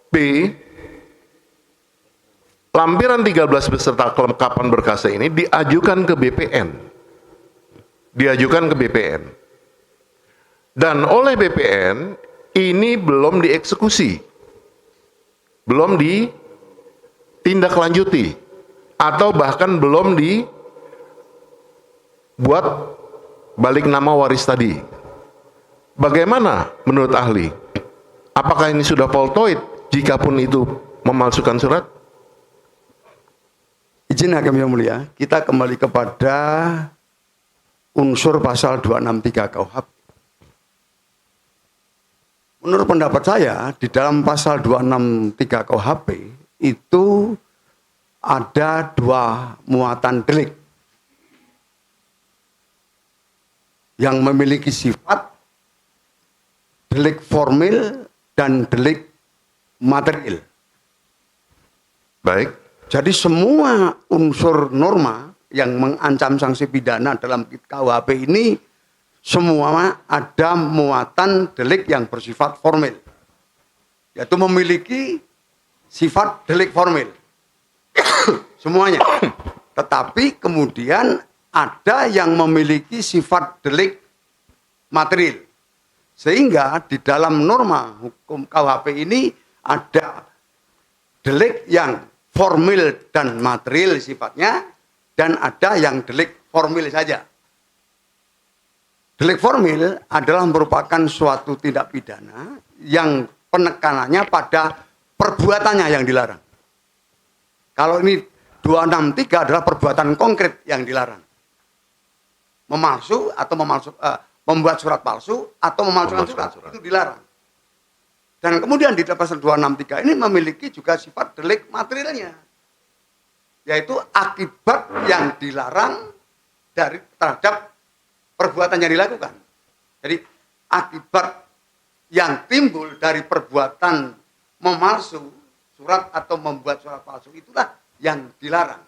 B, lampiran 13 beserta kelengkapan berkasnya ini diajukan ke BPN. Dan oleh BPN ini belum dieksekusi, belum ditindaklanjuti, atau bahkan belum dibuat balik nama waris tadi. Bagaimana menurut ahli? Apakah ini sudah voltoid jikapun itu memalsukan surat? Izin Hakim yang mulia, kita kembali kepada unsur pasal 263 KUHP. Menurut pendapat saya, di dalam pasal 263 KUHP itu ada dua muatan delik yang memiliki sifat delik formil dan delik material. Baik. Jadi semua unsur norma yang mengancam sanksi pidana dalam KUHP ini semua ada muatan delik yang bersifat formil. yaitu memiliki sifat delik formil. Semuanya. Tetapi kemudian ada yang memiliki sifat delik material. Sehingga di dalam norma hukum KUHP ini ada delik yang formil dan material sifatnya, dan ada yang delik formil saja. Delik formil adalah merupakan suatu tindak pidana yang penekanannya pada perbuatannya yang dilarang. Kalau ini 263 adalah perbuatan konkret yang dilarang. Memalsu atau membuat surat palsu atau memalsukan surat itu dilarang. Dan kemudian di pasal 263 ini memiliki juga sifat delik materialnya, yaitu akibat yang dilarang terhadap perbuatan yang dilakukan. Jadi akibat yang timbul dari perbuatan memalsu surat atau membuat surat palsu itulah yang dilarang.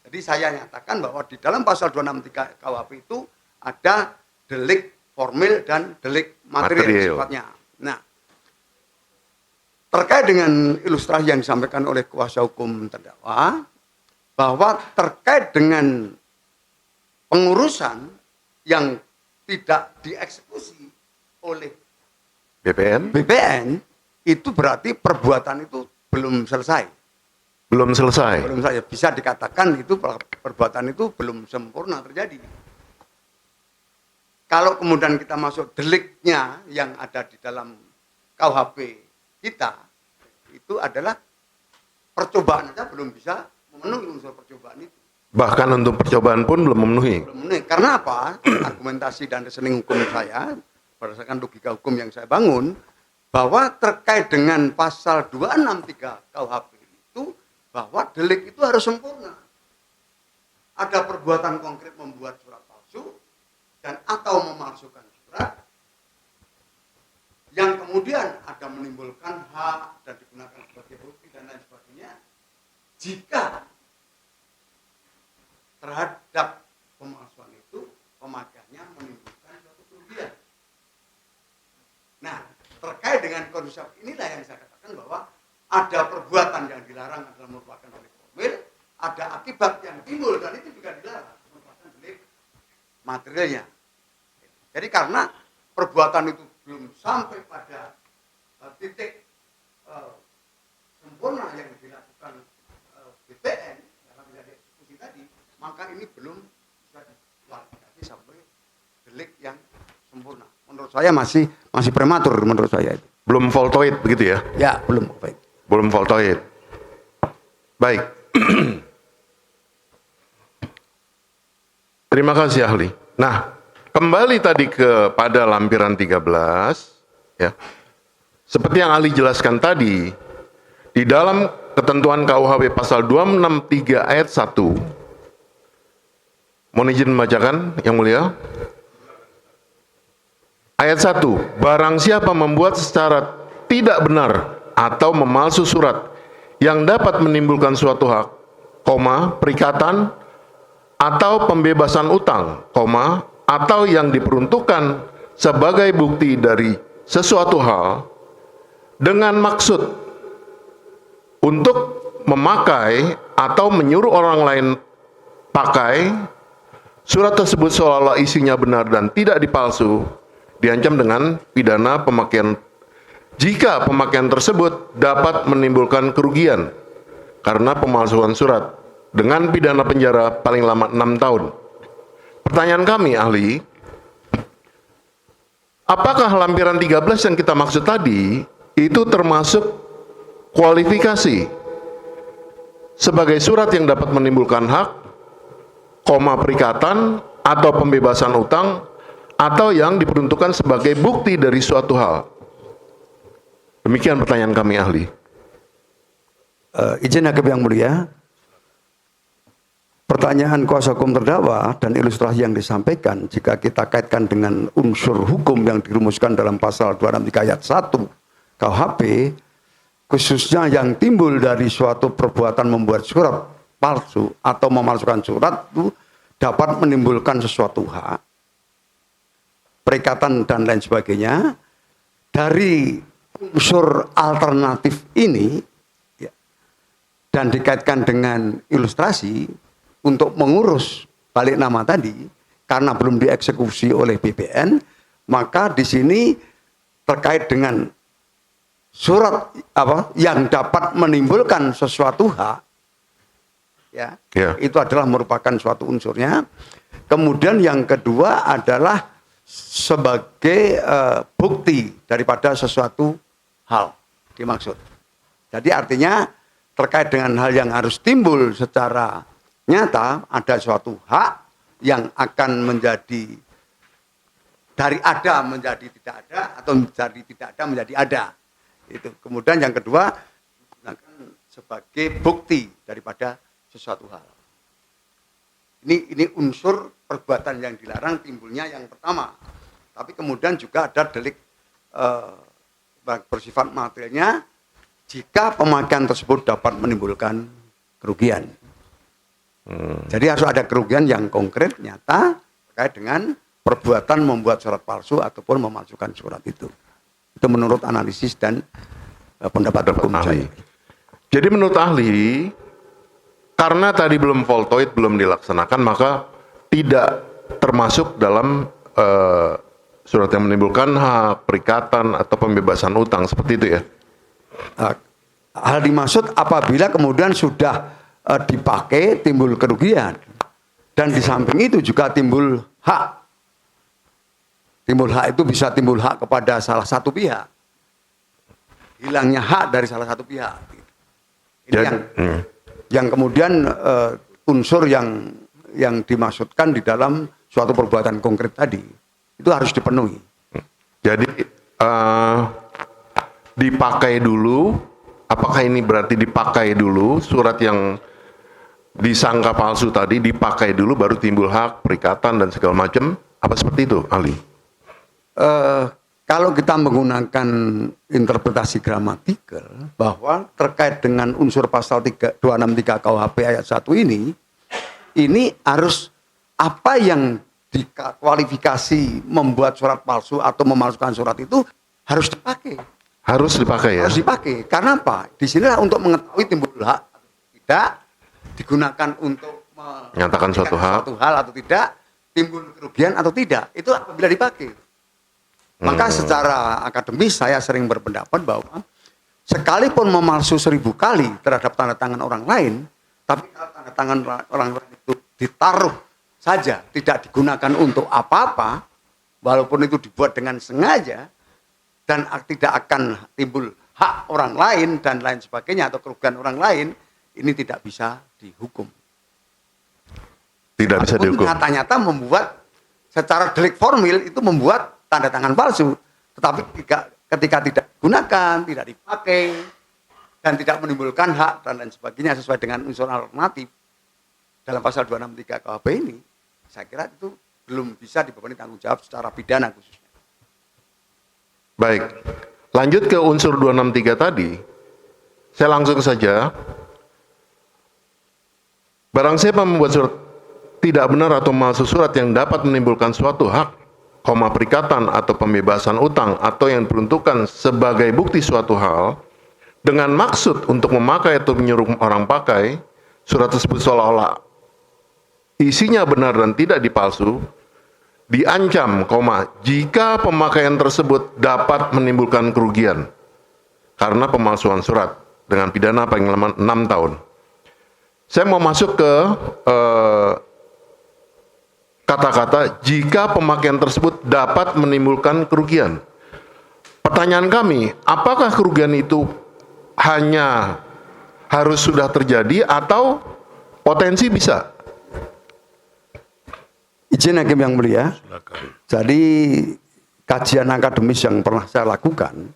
Jadi saya nyatakan bahwa di dalam pasal 263 KUHP itu ada delik formil dan delik material sifatnya. Nah, terkait dengan ilustrasi yang disampaikan oleh kuasa hukum terdakwa, bahwa terkait dengan pengurusan yang tidak dieksekusi oleh BPN itu berarti perbuatan itu belum selesai. Belum selesai. Belum selesai. Bisa dikatakan itu perbuatan itu belum sempurna terjadi. Kalau kemudian kita masuk deliknya yang ada di dalam KUHP kita, itu adalah percobaan saja belum bisa memenuhi unsur percobaan itu. Bahkan untuk percobaan pun belum memenuhi. Belum memenuhi. Karena apa? Argumentasi dan reasoning hukum saya, berdasarkan logika hukum yang saya bangun, bahwa terkait dengan pasal 263 KUHP itu, bahwa delik itu harus sempurna. Ada perbuatan konkret membuat surat palsu dan atau memalsukan surat yang kemudian ada menimbulkan hak dan digunakan sebagai bukti dan lain sebagainya, jika terhadap pemalsuan itu pemakaiannya menimbulkan suatu kerugian. Nah, terkait dengan konsep inilah yang saya katakan bahwa ada perbuatan yang dilarang adalah merupakan delik formil, ada akibat yang timbul dan itu juga dilarang merupakan delik materialnya. Jadi karena perbuatan itu belum sampai pada titik sempurna yang dilakukan BPN dalam tidak dieksekusi tadi, maka ini belum bisa dikualifikasi sampai delik yang sempurna. Menurut saya masih prematur menurut saya itu. Belum voltoid begitu ya? Ya, belum baik. Belum voltoid. Baik. Terima kasih ahli. Nah, kembali tadi kepada lampiran 13 ya. Seperti yang ahli jelaskan tadi, di dalam ketentuan KUHP pasal 263 ayat 1. Mohon izin membacakan yang mulia. Ayat 1, barang siapa membuat secara tidak benar atau memalsu surat yang dapat menimbulkan suatu hak, perikatan atau pembebasan utang, atau yang diperuntukkan sebagai bukti dari sesuatu hal dengan maksud untuk memakai atau menyuruh orang lain pakai surat tersebut seolah-olah isinya benar dan tidak dipalsu, diancam dengan pidana pemakaian jika pemakaian tersebut dapat menimbulkan kerugian karena pemalsuan surat dengan pidana penjara paling lama 6 tahun. Pertanyaan kami ahli, apakah lampiran 13 yang kita maksud tadi itu termasuk kualifikasi sebagai surat yang dapat menimbulkan hak, perikatan atau pembebasan utang atau yang diperuntukkan sebagai bukti dari suatu hal? Demikian pertanyaan kami ahli. Izin hakim yang mulia, pertanyaan kuasa hukum terdakwa dan ilustrasi yang disampaikan jika kita kaitkan dengan unsur hukum yang dirumuskan dalam pasal 263 ayat 1 KUHP, khususnya yang timbul dari suatu perbuatan membuat surat palsu atau memalsukan surat itu dapat menimbulkan sesuatu hak, perikatan dan lain sebagainya. Dari unsur alternatif ini ya, dan dikaitkan dengan ilustrasi untuk mengurus balik nama tadi karena belum dieksekusi oleh BPN, maka di sini terkait dengan surat yang dapat menimbulkan sesuatu hak ya, itu adalah merupakan suatu unsurnya. Kemudian yang kedua adalah sebagai bukti daripada sesuatu hal dimaksud. Jadi artinya terkait dengan hal yang harus timbul secara nyata, ada suatu hak yang akan menjadi dari ada menjadi tidak ada atau dari tidak ada menjadi ada. Itu. Kemudian yang kedua sebagai bukti daripada sesuatu hal. Ini unsur perbuatan yang dilarang timbulnya yang pertama. Tapi kemudian juga ada delik bersifat materialnya jika pemakaian tersebut dapat menimbulkan kerugian. Jadi harus ada kerugian yang konkret, nyata terkait dengan perbuatan membuat surat palsu ataupun memalsukan surat itu. Itu menurut analisis dan pendapat hukum ahli. saya. Jadi menurut ahli, karena tadi belum voltoid, belum dilaksanakan, maka tidak termasuk dalam surat yang menimbulkan hak, perikatan, atau pembebasan utang, seperti itu ya? Hal dimaksud apabila kemudian sudah dipakai timbul kerugian. Dan di samping itu juga timbul hak. Timbul hak itu bisa timbul hak kepada salah satu pihak. Hilangnya hak dari salah satu pihak. Ini yang kemudian unsur yang dimaksudkan di dalam suatu perbuatan konkret tadi itu harus dipenuhi. Jadi dipakai dulu, apakah ini berarti dipakai dulu surat yang disangka palsu tadi, dipakai dulu baru timbul hak, perikatan dan segala macam? Apa seperti itu, ahli? Kalau kita menggunakan interpretasi gramatikal bahwa terkait dengan unsur pasal 263 KUHP ayat 1 ini harus apa yang dikualifikasi membuat surat palsu atau memalsukan surat itu harus dipakai. Harus dipakai ya? Harus dipakai. Karena apa? Disinilah untuk mengetahui timbul hak atau tidak, digunakan untuk menyatakan suatu hal atau tidak, timbul kerugian atau tidak. Itu apabila dipakai. Maka secara akademis saya sering berpendapat bahwa sekalipun memalsu 1000 kali terhadap tanda tangan orang lain, tapi kalau tanda tangan orang lain itu ditaruh saja, tidak digunakan untuk apa-apa, walaupun itu dibuat dengan sengaja, dan tidak akan timbul hak orang lain dan lain sebagainya atau kerugian orang lain, ini tidak bisa dihukum. Tidak bisa dihukum. Nyata-nyata membuat secara delik formil itu membuat tanda tangan palsu, tetapi ketika tidak digunakan, tidak dipakai, dan tidak menimbulkan hak dan lain sebagainya sesuai dengan unsur alternatif dalam pasal 263 KUHP ini, saya kira itu belum bisa dibebani tanggung jawab secara pidana khususnya. Baik, lanjut ke unsur 263 tadi, saya langsung saja. Barang siapa membuat surat tidak benar atau memalsu surat yang dapat menimbulkan suatu hak, perikatan atau pembebasan utang atau yang diperuntukkan sebagai bukti suatu hal dengan maksud untuk memakai atau menyuruh orang pakai surat tersebut seolah-olah isinya benar dan tidak dipalsu, diancam, jika pemakaian tersebut dapat menimbulkan kerugian karena pemalsuan surat dengan pidana paling lama 6 tahun. Saya mau masuk ke kata-kata jika pemakaian tersebut dapat menimbulkan kerugian. Pertanyaan kami, apakah kerugian itu hanya harus sudah terjadi atau potensi bisa? Izin Hakim yang mulia. Jadi kajian akademis yang pernah saya lakukan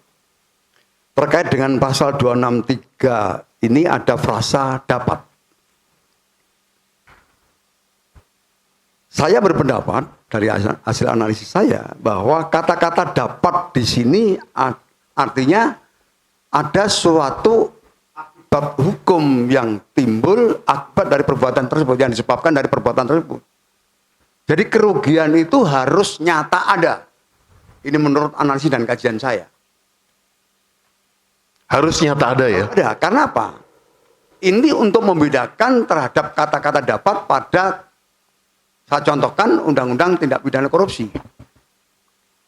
terkait dengan pasal 263 ini ada frasa dapat. Saya berpendapat dari hasil analisis saya bahwa kata-kata dapat di sini artinya ada suatu akibat hukum yang timbul akibat dari perbuatan tersebut, yang disebabkan dari perbuatan tersebut. Jadi kerugian itu harus nyata ada. Ini menurut analisis dan kajian saya. Harus nyata ada ya? Ada. Karena apa? Ini untuk membedakan terhadap kata-kata dapat pada, saya contohkan Undang-Undang Tindak Pidana Korupsi.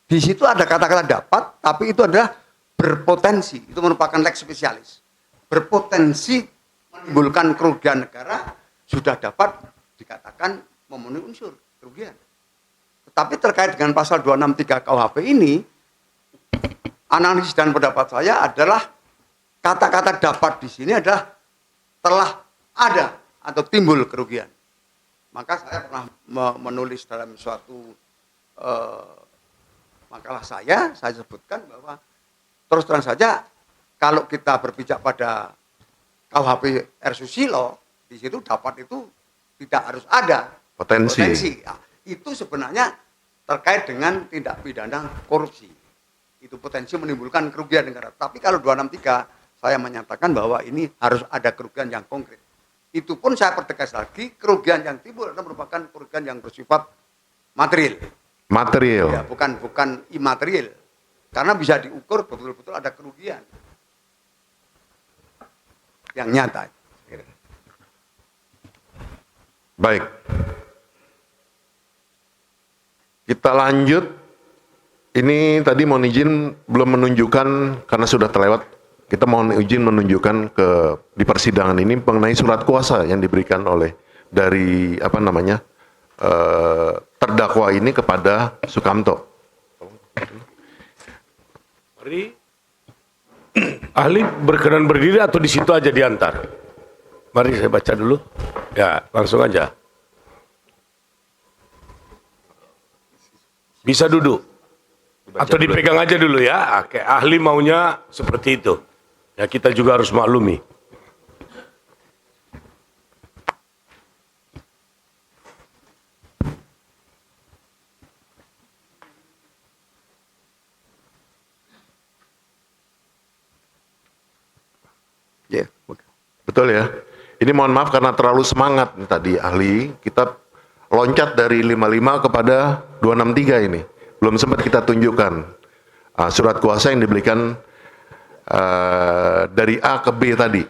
Di situ ada kata-kata dapat, tapi itu adalah berpotensi. Itu merupakan lex spesialis. Berpotensi menimbulkan kerugian negara, sudah dapat dikatakan memenuhi unsur kerugian. Tetapi terkait dengan pasal 263 KUHP ini, analisis dan pendapat saya adalah kata-kata dapat di sini adalah telah ada atau timbul kerugian. Maka saya pernah menulis dalam suatu makalah saya sebutkan bahwa terus terang saja kalau kita berpijak pada KUHP R. Susilo, di situ dapat itu tidak harus ada Potensi. Nah, itu sebenarnya terkait dengan tindak pidana korupsi. Itu potensi menimbulkan kerugian negara. Tapi kalau 263 saya menyatakan bahwa ini harus ada kerugian yang konkret. Itu pun saya pertegas lagi, kerugian yang timbul adalah merupakan kerugian yang bersifat material. Material. Ya, bukan imaterial. Karena bisa diukur betul-betul ada kerugian yang nyata. Baik. Kita lanjut. Ini tadi mohon izin belum menunjukkan karena sudah terlewat. Kita mohon izin menunjukkan di persidangan ini mengenai surat kuasa yang diberikan oleh dari terdakwa ini kepada Sukamto. Mari. Ahli berkenan berdiri atau di situ aja diantar? Mari saya baca dulu. Ya, langsung aja. Bisa duduk. Atau dipegang aja dulu ya. Oke, ahli maunya seperti itu. Ya, kita juga harus maklumi. Ya, Betul ya. Ini mohon maaf karena terlalu semangat nih tadi ahli. Kita loncat dari 55 kepada 263 ini. Belum sempat kita tunjukkan surat kuasa yang diberikan dari A ke B tadi.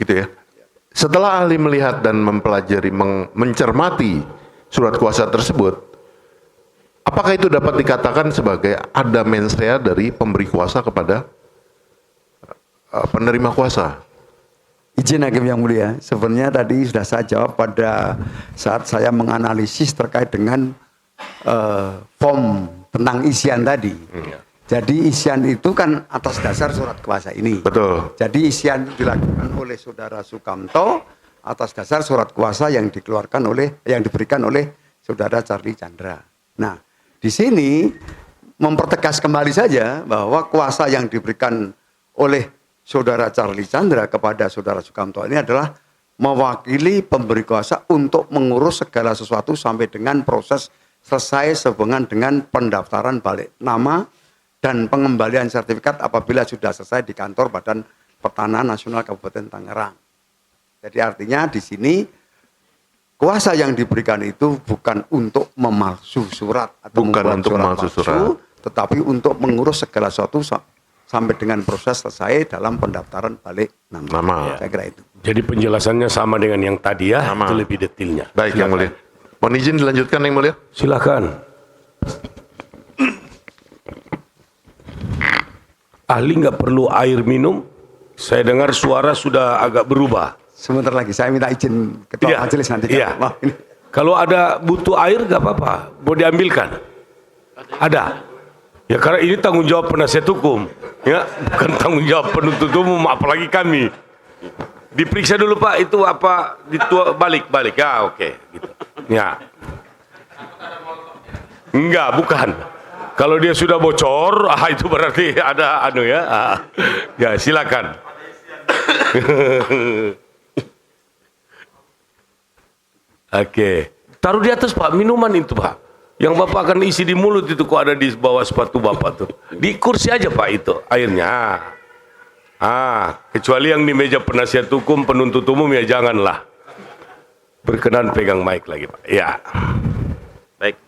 Gitu ya. Setelah ahli melihat dan mempelajari, mencermati surat kuasa tersebut, apakah itu dapat dikatakan sebagai ada mens rea dari pemberi kuasa kepada penerima kuasa? Izin Hakim yang mulia, sebenarnya tadi sudah saya jawab pada saat saya menganalisis terkait dengan form tentang isian tadi. Jadi isian itu kan atas dasar surat kuasa ini. Betul. Jadi isian itu dilakukan oleh saudara Sukamto atas dasar surat kuasa yang diberikan oleh saudara Charlie Chandra. Nah, di sini mempertegas kembali saja bahwa kuasa yang diberikan oleh saudara Charlie Chandra kepada saudara Sukamto ini adalah mewakili pemberi kuasa untuk mengurus segala sesuatu sampai dengan proses selesai sehubungan dengan pendaftaran balik nama dan pengembalian sertifikat apabila sudah selesai di kantor Badan Pertanahan Nasional Kabupaten Tangerang. Jadi artinya di sini kuasa yang diberikan itu bukan untuk memalsu surat atau bukan untuk memalsu surat, tetapi untuk mengurus segala sesuatu sampai dengan proses selesai dalam pendaftaran balik nama. Saya kira itu. Jadi penjelasannya sama dengan yang tadi ya, sama. itu lebih detailnya. Baik, Yang Mulia. Mohon izin dilanjutkan Yang Mulia. Silakan. Ahli nggak perlu air minum. Saya dengar suara sudah agak berubah. Sebentar lagi, saya minta izin Ketua Majelis nanti. Iya. Ini. Kalau ada butuh air nggak apa-apa, mau diambilkan. Ada. Ya karena ini tanggung jawab penasihat hukum, ya bukan tanggung jawab penuntut umum, apalagi kami. Diperiksa dulu Pak, itu apa? Balik. Ya oke. Gitu. Ya. Enggak, bukan. Kalau dia sudah bocor, itu berarti ada ya. Ya silakan. Oke. Taruh di atas Pak, minuman itu Pak. Yang Bapak akan isi di mulut itu kok ada di bawah sepatu Bapak tuh. Di kursi aja Pak itu airnya. Kecuali yang di meja penasihat hukum, penuntut umum ya janganlah. Berkenan pegang mic lagi Pak. Ya. Baik,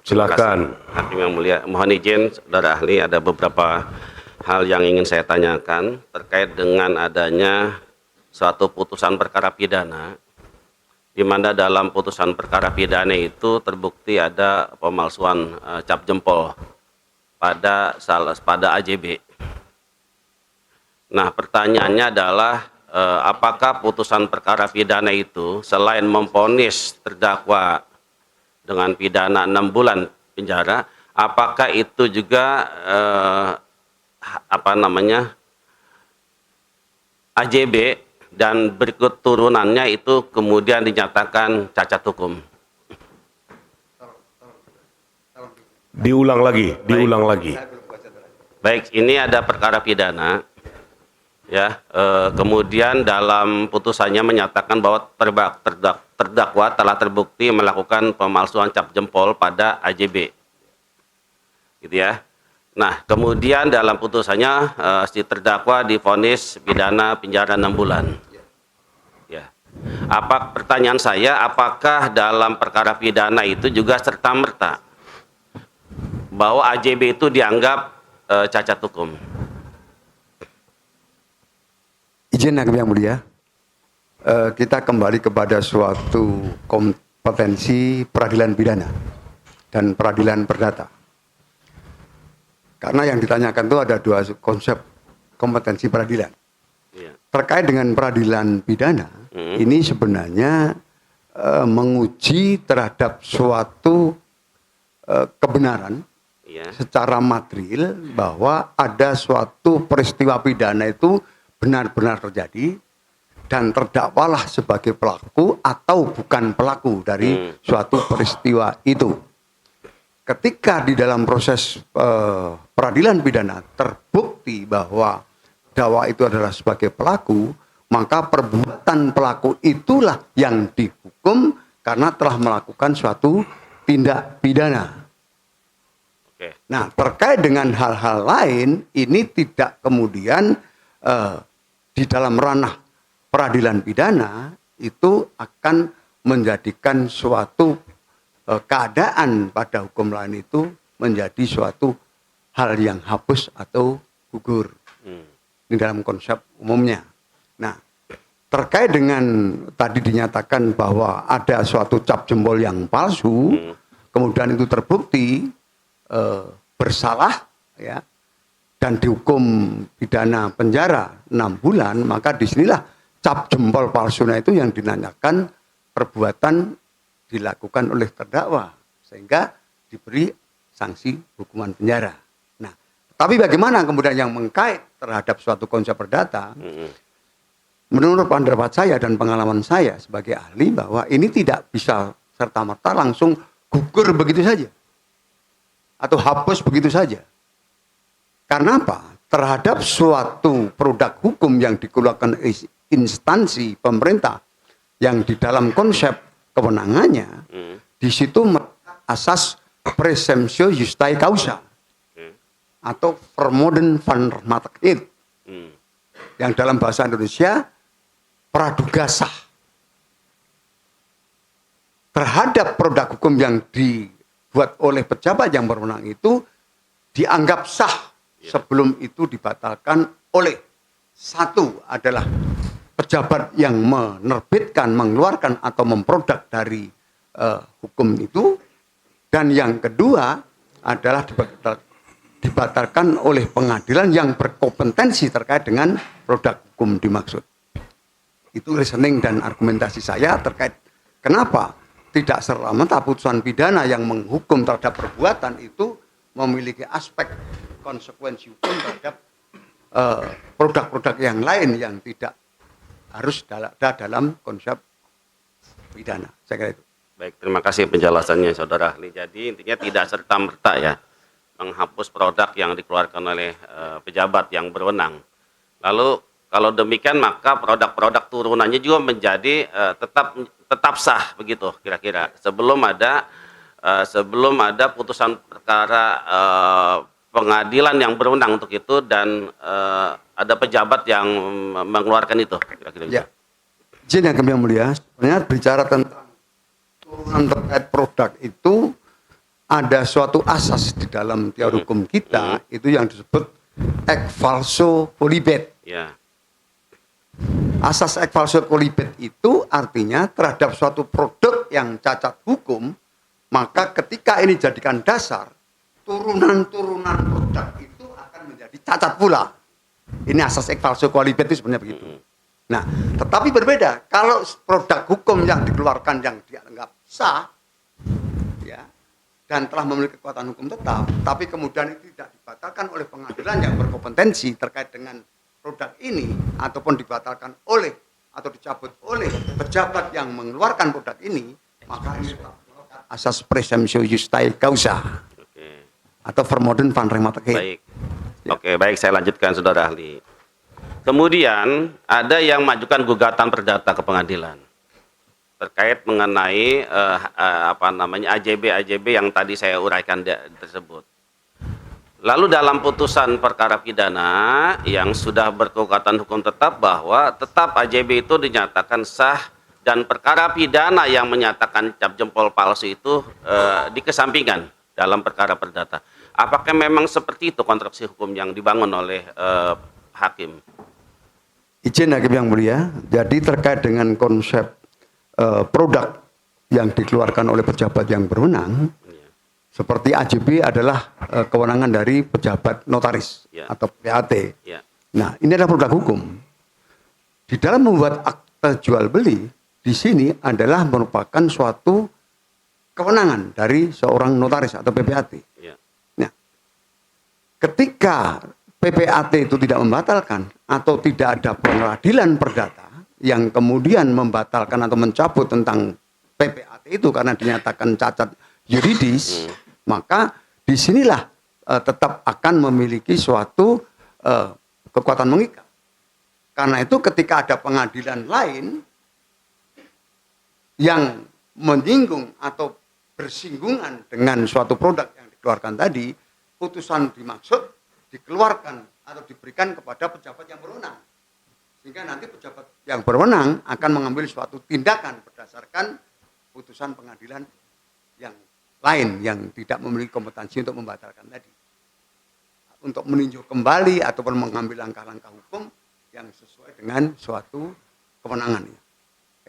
silakan. Hakim yang mulia, mohon izin saudara ahli ada beberapa hal yang ingin saya tanyakan terkait dengan adanya suatu putusan perkara pidana, di mana dalam putusan perkara pidana itu terbukti ada pemalsuan cap jempol pada AJB. Nah, pertanyaannya adalah apakah putusan perkara pidana itu selain memvonis terdakwa dengan pidana 6 bulan penjara, apakah itu juga AJB dan berikut turunannya itu kemudian dinyatakan cacat hukum? Diulang lagi. Baik, ini ada perkara pidana, ya. Kemudian dalam putusannya menyatakan bahwa terdakwa telah terbukti melakukan pemalsuan cap jempol pada AJB, gitu ya. Nah, kemudian dalam putusannya si terdakwa divonis pidana penjara 6 bulan. Ya. Pertanyaan saya, apakah dalam perkara pidana itu juga serta-merta bahwa AJB itu dianggap cacat hukum? Izin yang mulia, kita kembali kepada suatu kompetensi peradilan pidana dan peradilan perdata. Karena yang ditanyakan itu ada 2 konsep kompetensi peradilan. Ya. Terkait dengan peradilan pidana, ini sebenarnya menguji terhadap suatu kebenaran Ya. secara material bahwa ada suatu peristiwa pidana itu benar-benar terjadi dan terdakwalah sebagai pelaku atau bukan pelaku dari suatu peristiwa itu. Ketika di dalam proses peradilan pidana terbukti bahwa dakwa itu adalah sebagai pelaku, maka perbuatan pelaku itulah yang dihukum karena telah melakukan suatu tindak pidana. Oke. Nah, terkait dengan hal-hal lain, ini tidak kemudian di dalam ranah peradilan pidana itu akan menjadikan suatu keadaan pada hukum lain itu menjadi suatu hal yang hapus atau gugur. Ini dalam konsep umumnya. Nah, terkait dengan tadi dinyatakan bahwa ada suatu cap jempol yang palsu, kemudian itu terbukti bersalah, ya, dan dihukum pidana penjara 6 bulan, maka disinilah cap jempol palsunya itu yang dinanyakan perbuatan dilakukan oleh terdakwa sehingga diberi sanksi hukuman penjara. Nah, tapi bagaimana kemudian yang mengkait terhadap suatu konsep perdata? Menurut pendapat saya dan pengalaman saya sebagai ahli bahwa ini tidak bisa serta-merta langsung gugur begitu saja atau hapus begitu saja. Karena apa? Terhadap suatu produk hukum yang dikeluarkan instansi pemerintah yang di dalam konsep kewenangannya, di situ asas presumptio justae causa atau vermoeden van rechtmatigheid, yang dalam bahasa Indonesia praduga sah terhadap produk hukum yang dibuat oleh pejabat yang berwenang itu dianggap sah sebelum itu dibatalkan oleh satu adalah pejabat yang menerbitkan, mengeluarkan atau memproduk dari hukum itu, dan yang kedua adalah dibatalkan oleh pengadilan yang berkompetensi terkait dengan produk hukum dimaksud. Itu reasoning dan argumentasi saya terkait kenapa tidak serta-merta putusan pidana yang menghukum terhadap perbuatan itu memiliki aspek konsekuensi hukum terhadap produk-produk yang lain yang tidak harus dalam konsep pidana. Saya kira itu. Baik, terima kasih penjelasannya Saudara Ahli. Jadi intinya tidak serta-merta ya menghapus produk yang dikeluarkan oleh pejabat yang berwenang. Lalu kalau demikian maka produk-produk turunannya juga menjadi tetap sah begitu kira-kira sebelum ada putusan perkara pengadilan yang berwenang untuk itu dan ada pejabat yang mengeluarkan itu kira-kira. Ya. Izin yang kami mulia, sebenarnya bicara tentang turunan terkait produk itu ada suatu asas di dalam teori hukum kita itu yang disebut ex falso quolibet. Ya. Asas ex falso quolibet itu artinya terhadap suatu produk yang cacat hukum, maka ketika ini jadikan dasar, turunan-turunan produk itu akan menjadi cacat pula. Ini asas ex falso quolibet itu sebenarnya begitu. Nah, tetapi berbeda kalau produk hukum yang dikeluarkan yang dianggap sah, ya, dan telah memiliki kekuatan hukum tetap, tapi kemudian itu tidak dibatalkan oleh pengadilan yang berkompetensi terkait dengan produk ini, ataupun dibatalkan oleh atau dicabut oleh pejabat yang mengeluarkan produk ini, maka ini asas presumptio justae causa atau vermoeden van remate. Baik. Oke, baik, saya lanjutkan Saudara Ahli. Kemudian ada yang mengajukan gugatan perdata ke pengadilan terkait mengenai AJB yang tadi saya uraikan tersebut. Lalu dalam putusan perkara pidana yang sudah berkekuatan hukum tetap bahwa tetap AJB itu dinyatakan sah dan perkara pidana yang menyatakan cap jempol palsu itu dikesampingkan dalam perkara perdata. Apakah memang seperti itu konstruksi hukum yang dibangun oleh hakim? Izin Hakim yang mulia, jadi terkait dengan konsep produk yang dikeluarkan oleh pejabat yang berwenang, seperti AJB adalah kewenangan dari pejabat notaris atau PAT. Nah, ini adalah produk hukum. Di dalam membuat akte jual beli, di sini adalah merupakan suatu kewenangan dari seorang notaris atau PPAT. Nah, ketika PPAT itu tidak membatalkan atau tidak ada pengadilan perdata yang kemudian membatalkan atau mencabut tentang PPAT itu karena dinyatakan cacat yuridis, maka disinilah tetap akan memiliki suatu kekuatan mengikat. Karena itu ketika ada pengadilan lain yang menyinggung atau bersinggungan dengan suatu produk yang dikeluarkan tadi, putusan dimaksud dikeluarkan atau diberikan kepada pejabat yang berwenang. Sehingga nanti pejabat yang berwenang akan mengambil suatu tindakan berdasarkan putusan pengadilan yang lain yang tidak memiliki kompetensi untuk membatalkan tadi. Untuk meninjau kembali ataupun mengambil langkah-langkah hukum yang sesuai dengan suatu kewenangan.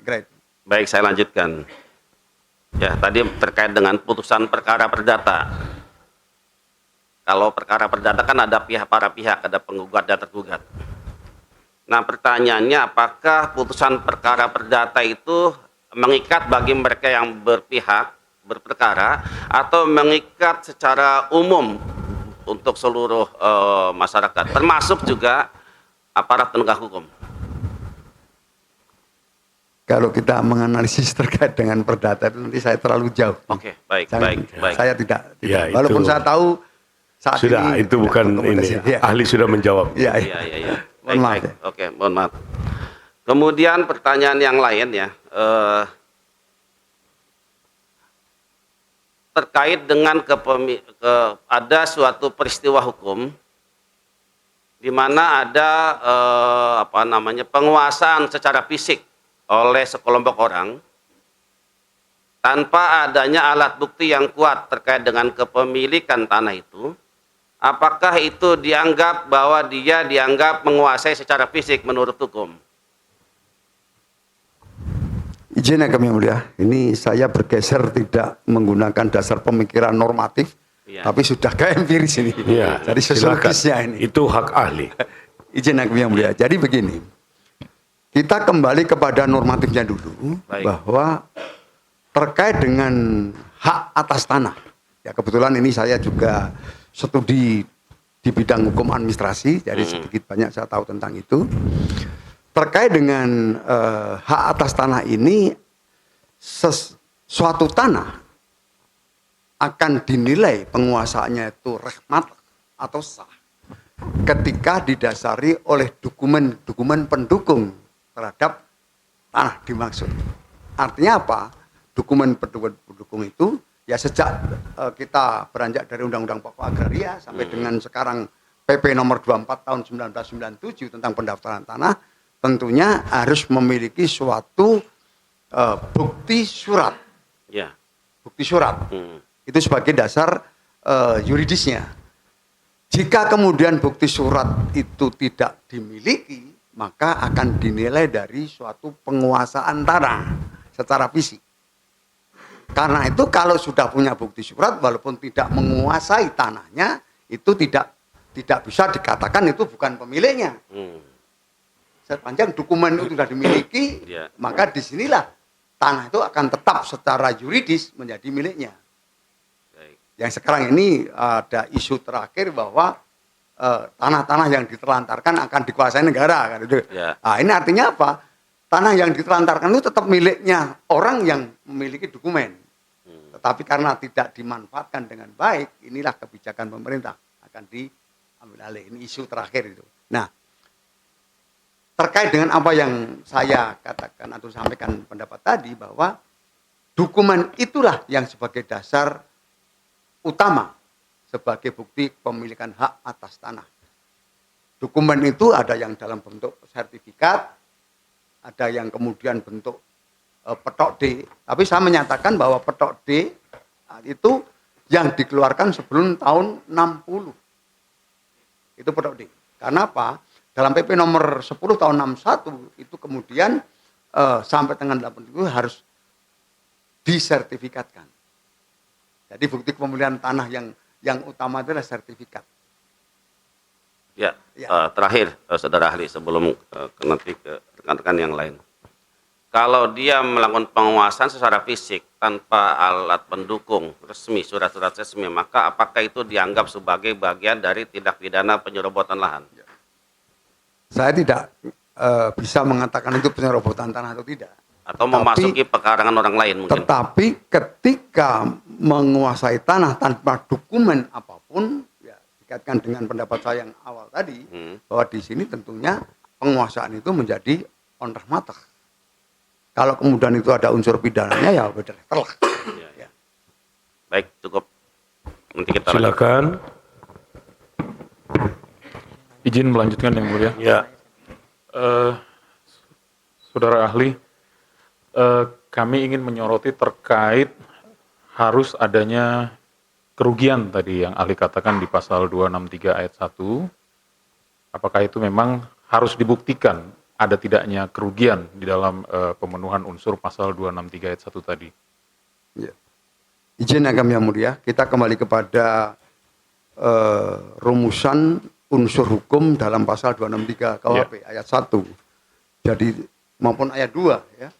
Great. Baik, saya lanjutkan. Ya, tadi terkait dengan putusan perkara perdata. Kalau perkara perdata kan ada para pihak, ada penggugat dan tergugat. Nah, pertanyaannya apakah putusan perkara perdata itu mengikat bagi mereka yang berperkara atau mengikat secara umum untuk seluruh masyarakat, termasuk juga aparat penegak hukum? Kalau kita menganalisis terkait dengan perdata itu nanti saya terlalu jauh. Oke, baik. Saya tidak. Ya, walaupun saya tahu saat sudah ini itu bukan ini. Ya. Ahli sudah menjawab. Iya. Baik. Oke, mohon maaf. Kemudian pertanyaan yang lain ya, terkait dengan ada suatu peristiwa hukum di mana ada penguasaan secara fisik oleh sekelompok orang tanpa adanya alat bukti yang kuat terkait dengan kepemilikan tanah itu. Apakah itu dianggap bahwa dia dianggap menguasai secara fisik menurut hukum? Izin ya kami mulia, ini saya bergeser tidak menggunakan dasar pemikiran normatif, tapi sudah ke empiris ini. Ya, jadi sosiologisnya ini. Itu hak ahli. Izin ya kami mulia. Jadi begini, kita kembali kepada normatifnya dulu. Baik. Bahwa terkait dengan hak atas tanah, ya kebetulan ini saya juga studi di bidang hukum administrasi, jadi sedikit banyak saya tahu tentang itu. Terkait dengan hak atas tanah ini, suatu tanah akan dinilai penguasaannya itu rahmat atau sah ketika didasari oleh dokumen pendukung terhadap tanah dimaksud. Artinya apa? Dokumen pendukung itu ya sejak kita beranjak dari Undang-Undang Pokok Agraria sampai dengan sekarang PP nomor 24 tahun 1997 tentang pendaftaran tanah, tentunya harus memiliki suatu bukti surat. Bukti surat. Itu sebagai dasar yuridisnya. Jika kemudian bukti surat itu tidak dimiliki, maka akan dinilai dari suatu penguasaan tanah secara fisik. Karena itu kalau sudah punya bukti surat, walaupun tidak menguasai tanahnya, itu tidak bisa dikatakan itu bukan pemiliknya. Sepanjang dokumen itu sudah dimiliki, maka disinilah tanah itu akan tetap secara yuridis menjadi miliknya. Yang sekarang ini ada isu terakhir bahwa tanah-tanah yang ditelantarkan akan dikuasai negara, kan itu. Nah, ini artinya apa? Tanah yang ditelantarkan itu tetap miliknya orang yang memiliki dokumen. Tetapi karena tidak dimanfaatkan dengan baik, inilah kebijakan pemerintah akan diambil alih. Ini isu terakhir itu. Nah, terkait dengan apa yang saya katakan atau sampaikan pendapat tadi, bahwa dokumen itulah yang sebagai dasar utama sebagai bukti pemilikan hak atas tanah. Dokumen itu ada yang dalam bentuk sertifikat, ada yang kemudian bentuk petok D. Tapi saya menyatakan bahwa petok D itu yang dikeluarkan sebelum tahun 60. Itu petok D. Karena apa? Dalam PP nomor 10 tahun 61 itu kemudian sampai dengan 80 itu harus disertifikatkan. Jadi bukti pemilihan tanah yang utama itu adalah sertifikat. Terakhir, saudara ahli, sebelum nanti ke rekan-rekan yang lain. Kalau dia melakukan penguasaan secara fisik tanpa alat pendukung resmi, surat-surat resmi, maka apakah itu dianggap sebagai bagian dari tindak pidana penyerobotan lahan? Saya tidak bisa mengatakan itu penyerobotan tanah atau tidak. Atau memasuki pekarangan orang lain mungkin. Tetapi ketika menguasai tanah tanpa dokumen apapun, ya dikaitkan dengan pendapat saya yang awal tadi, bahwa di sini tentunya penguasaan itu menjadi onder mata. Kalau kemudian itu ada unsur pidananya, ya benar telah. Ya. Baik, cukup. Nanti kita silakan. Izin melanjutkan yang mulia. Ya. Saudara ahli, kami ingin menyoroti terkait harus adanya kerugian tadi yang ahli katakan di pasal 263 ayat 1. Apakah itu memang harus dibuktikan ada tidaknya kerugian di dalam pemenuhan unsur pasal 263 ayat 1 tadi? Ya. Izin yang mulia, kita kembali kepada rumusan unsur hukum dalam pasal 263 KUHP ayat 1. Jadi maupun ayat 2 ya.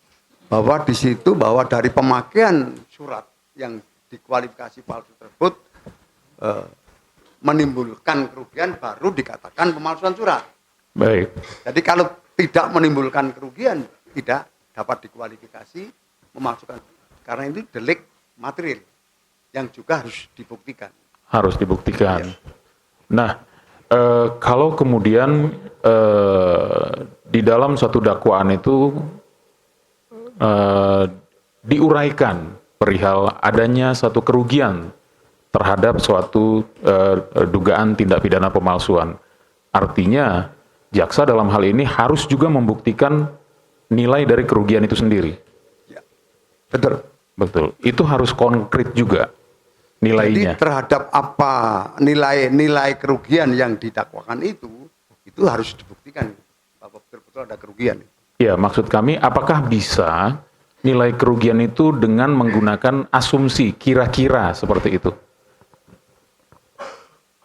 Bahwa di situ bahwa dari pemakaian surat yang dikualifikasi palsu tersebut menimbulkan kerugian baru dikatakan pemalsuan surat. Baik. Jadi kalau tidak menimbulkan kerugian tidak dapat dikualifikasi memalsukan karena itu delik material yang juga harus dibuktikan. Harus dibuktikan. Ya. Nah, kalau kemudian di dalam suatu dakwaan itu diuraikan perihal adanya satu kerugian terhadap suatu dugaan tindak pidana pemalsuan. Artinya, jaksa dalam hal ini harus juga membuktikan nilai dari kerugian itu sendiri. Ya, betul. Betul. Itu harus konkret juga nilainya. Jadi terhadap apa nilai kerugian yang didakwakan itu harus dibuktikan bahwa betul-betul ada kerugian. Ya, maksud kami apakah bisa nilai kerugian itu dengan menggunakan asumsi kira-kira seperti itu?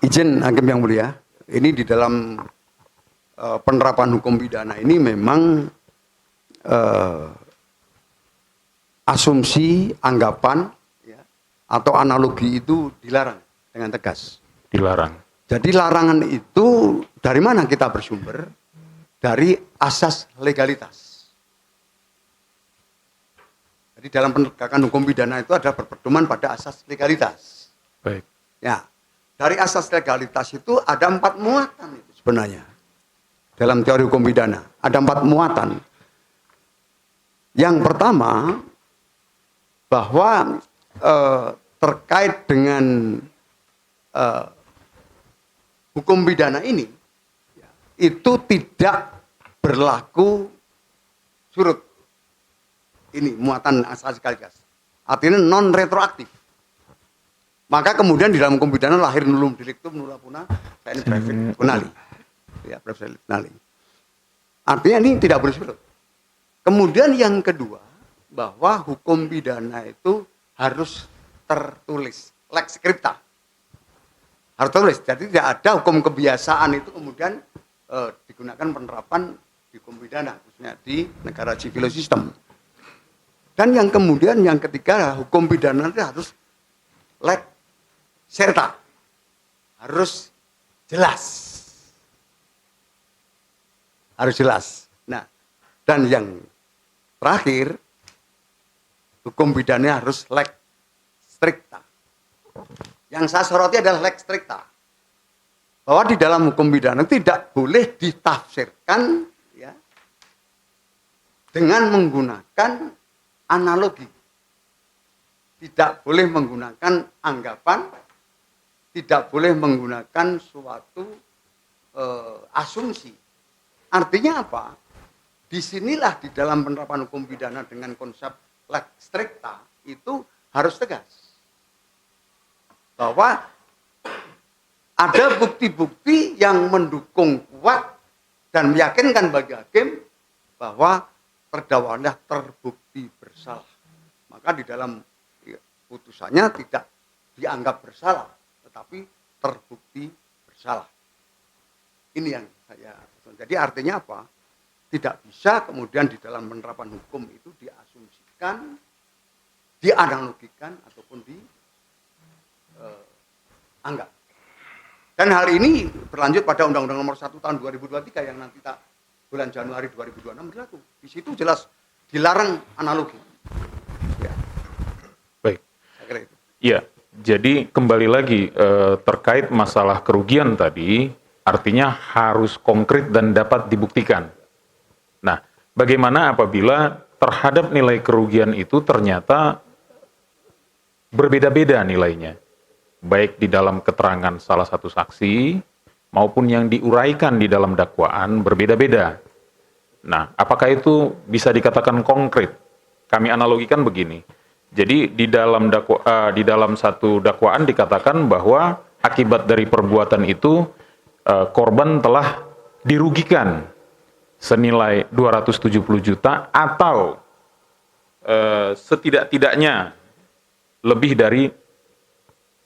Izin hakim yang mulia, ini di dalam penerapan hukum pidana ini memang asumsi, anggapan ya, atau analogi itu dilarang dengan tegas. Dilarang. Jadi larangan itu dari mana kita bersumber? Dari asas legalitas. Jadi dalam penegakan hukum pidana itu ada berpedoman pada asas legalitas. Baik. Ya, dari asas legalitas itu ada 4 muatan itu sebenarnya. Dalam teori hukum pidana ada 4 muatan. Yang pertama bahwa terkait dengan hukum pidana ini itu tidak berlaku surut. Ini muatan asas legalitas. Artinya non retroaktif. Maka kemudian di dalam hukum pidana lahir nullum delictum nulla puna, Saya ini private tribunal. Ya, private tribunal. Artinya ini tidak boleh surut. Kemudian yang kedua, bahwa hukum pidana itu harus tertulis, lex scripta. Harus tertulis. Jadi tidak ada hukum kebiasaan itu kemudian digunakan penerapan di hukum pidana, khususnya di negara civil system. Dan yang kemudian yang ketiga, hukum pidana itu harus lex serta, harus jelas. Harus jelas. Nah, dan yang terakhir, hukum pidana harus lex stricta. Yang saya soroti adalah lex stricta. Bahwa di dalam hukum pidana tidak boleh ditafsirkan ya, dengan menggunakan analogi. Tidak boleh menggunakan anggapan, tidak boleh menggunakan suatu asumsi. Artinya apa? Disinilah di dalam penerapan hukum pidana dengan konsep lex stricta itu harus tegas. Bahwa ada bukti-bukti yang mendukung kuat dan meyakinkan bagi hakim bahwa terdakwanya terbukti bersalah. Maka di dalam putusannya tidak dianggap bersalah, tetapi terbukti bersalah. Ini yang saya. Jadi artinya apa? Tidak bisa kemudian di dalam penerapan hukum itu diasumsikan, dianalogikan ataupun dianggap. Dan hal ini berlanjut pada Undang-Undang Nomor 1 Tahun 2023 yang nanti bulan Januari 2026 berlaku. Di situ jelas dilarang analogi. Ya. Baik. Saya kira itu. Iya, jadi kembali lagi terkait masalah kerugian tadi, artinya harus konkret dan dapat dibuktikan. Nah, bagaimana apabila terhadap nilai kerugian itu ternyata berbeda-beda nilainya? Baik di dalam keterangan salah satu saksi maupun yang diuraikan di dalam dakwaan berbeda-beda. Nah, apakah itu bisa dikatakan konkret? Kami analogikan begini. Jadi di dalam satu dakwaan dikatakan bahwa akibat dari perbuatan itu korban telah dirugikan senilai 270 juta atau setidak-tidaknya lebih dari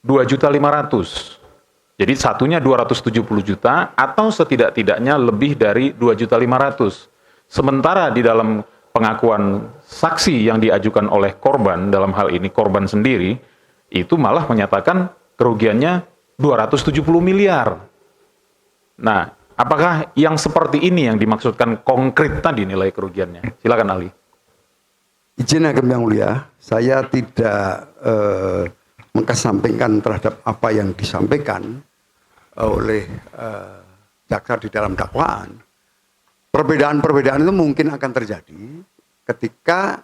2.500.000. Jadi satunya 270 juta atau setidak-tidaknya lebih dari 2.500.000. Sementara di dalam pengakuan saksi yang diajukan oleh korban, dalam hal ini korban sendiri, itu malah menyatakan kerugiannya 270 miliar. Nah, apakah yang seperti ini yang dimaksudkan konkret tadi nilai kerugiannya? Silakan ahli. Izin Hakim yang mulia, saya tidak mengesampingkan terhadap apa yang disampaikan oleh jaksa di dalam dakwaan. Perbedaan-perbedaan itu mungkin akan terjadi ketika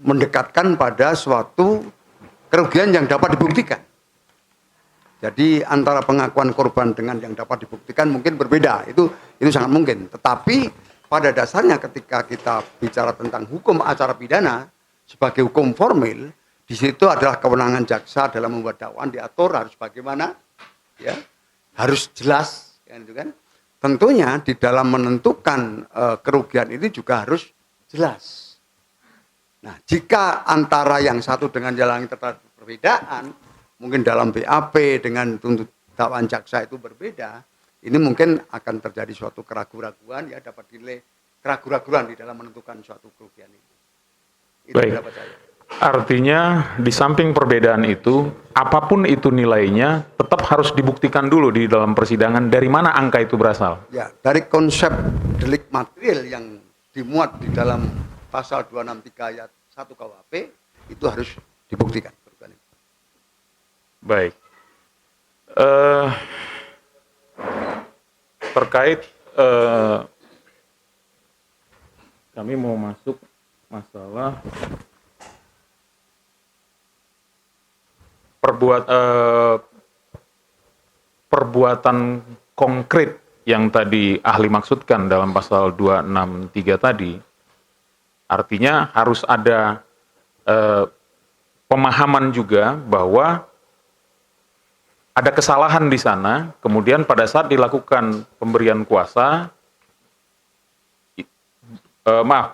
mendekatkan pada suatu kerugian yang dapat dibuktikan. Jadi antara pengakuan korban dengan yang dapat dibuktikan mungkin berbeda, itu sangat mungkin. Tetapi pada dasarnya ketika kita bicara tentang hukum acara pidana sebagai hukum formil, di situ adalah kewenangan jaksa dalam membuat dakwaan diatur harus bagaimana, ya, harus jelas, kan, itu kan. Tentunya di dalam menentukan kerugian ini juga harus jelas. Nah, jika antara yang satu dengan yang lain terdapat perbedaan, mungkin dalam BAP dengan tuntut dakwaan jaksa itu berbeda, ini mungkin akan terjadi suatu keraguan-keraguan, ya, dapat dinilai keraguan-keraguan di dalam menentukan suatu kerugian itu. Itu pendapat saya. Artinya di samping perbedaan itu, apapun itu nilainya, tetap harus dibuktikan dulu di dalam persidangan dari mana angka itu berasal. Ya, dari konsep delik material yang dimuat di dalam pasal 263 ayat 1 KUHP itu harus dibuktikan. Baik. Terkait kami mau masuk masalah perbuatan konkret yang tadi ahli maksudkan dalam pasal 263 tadi, artinya harus ada pemahaman juga bahwa ada kesalahan di sana, kemudian pada saat dilakukan pemberian kuasa,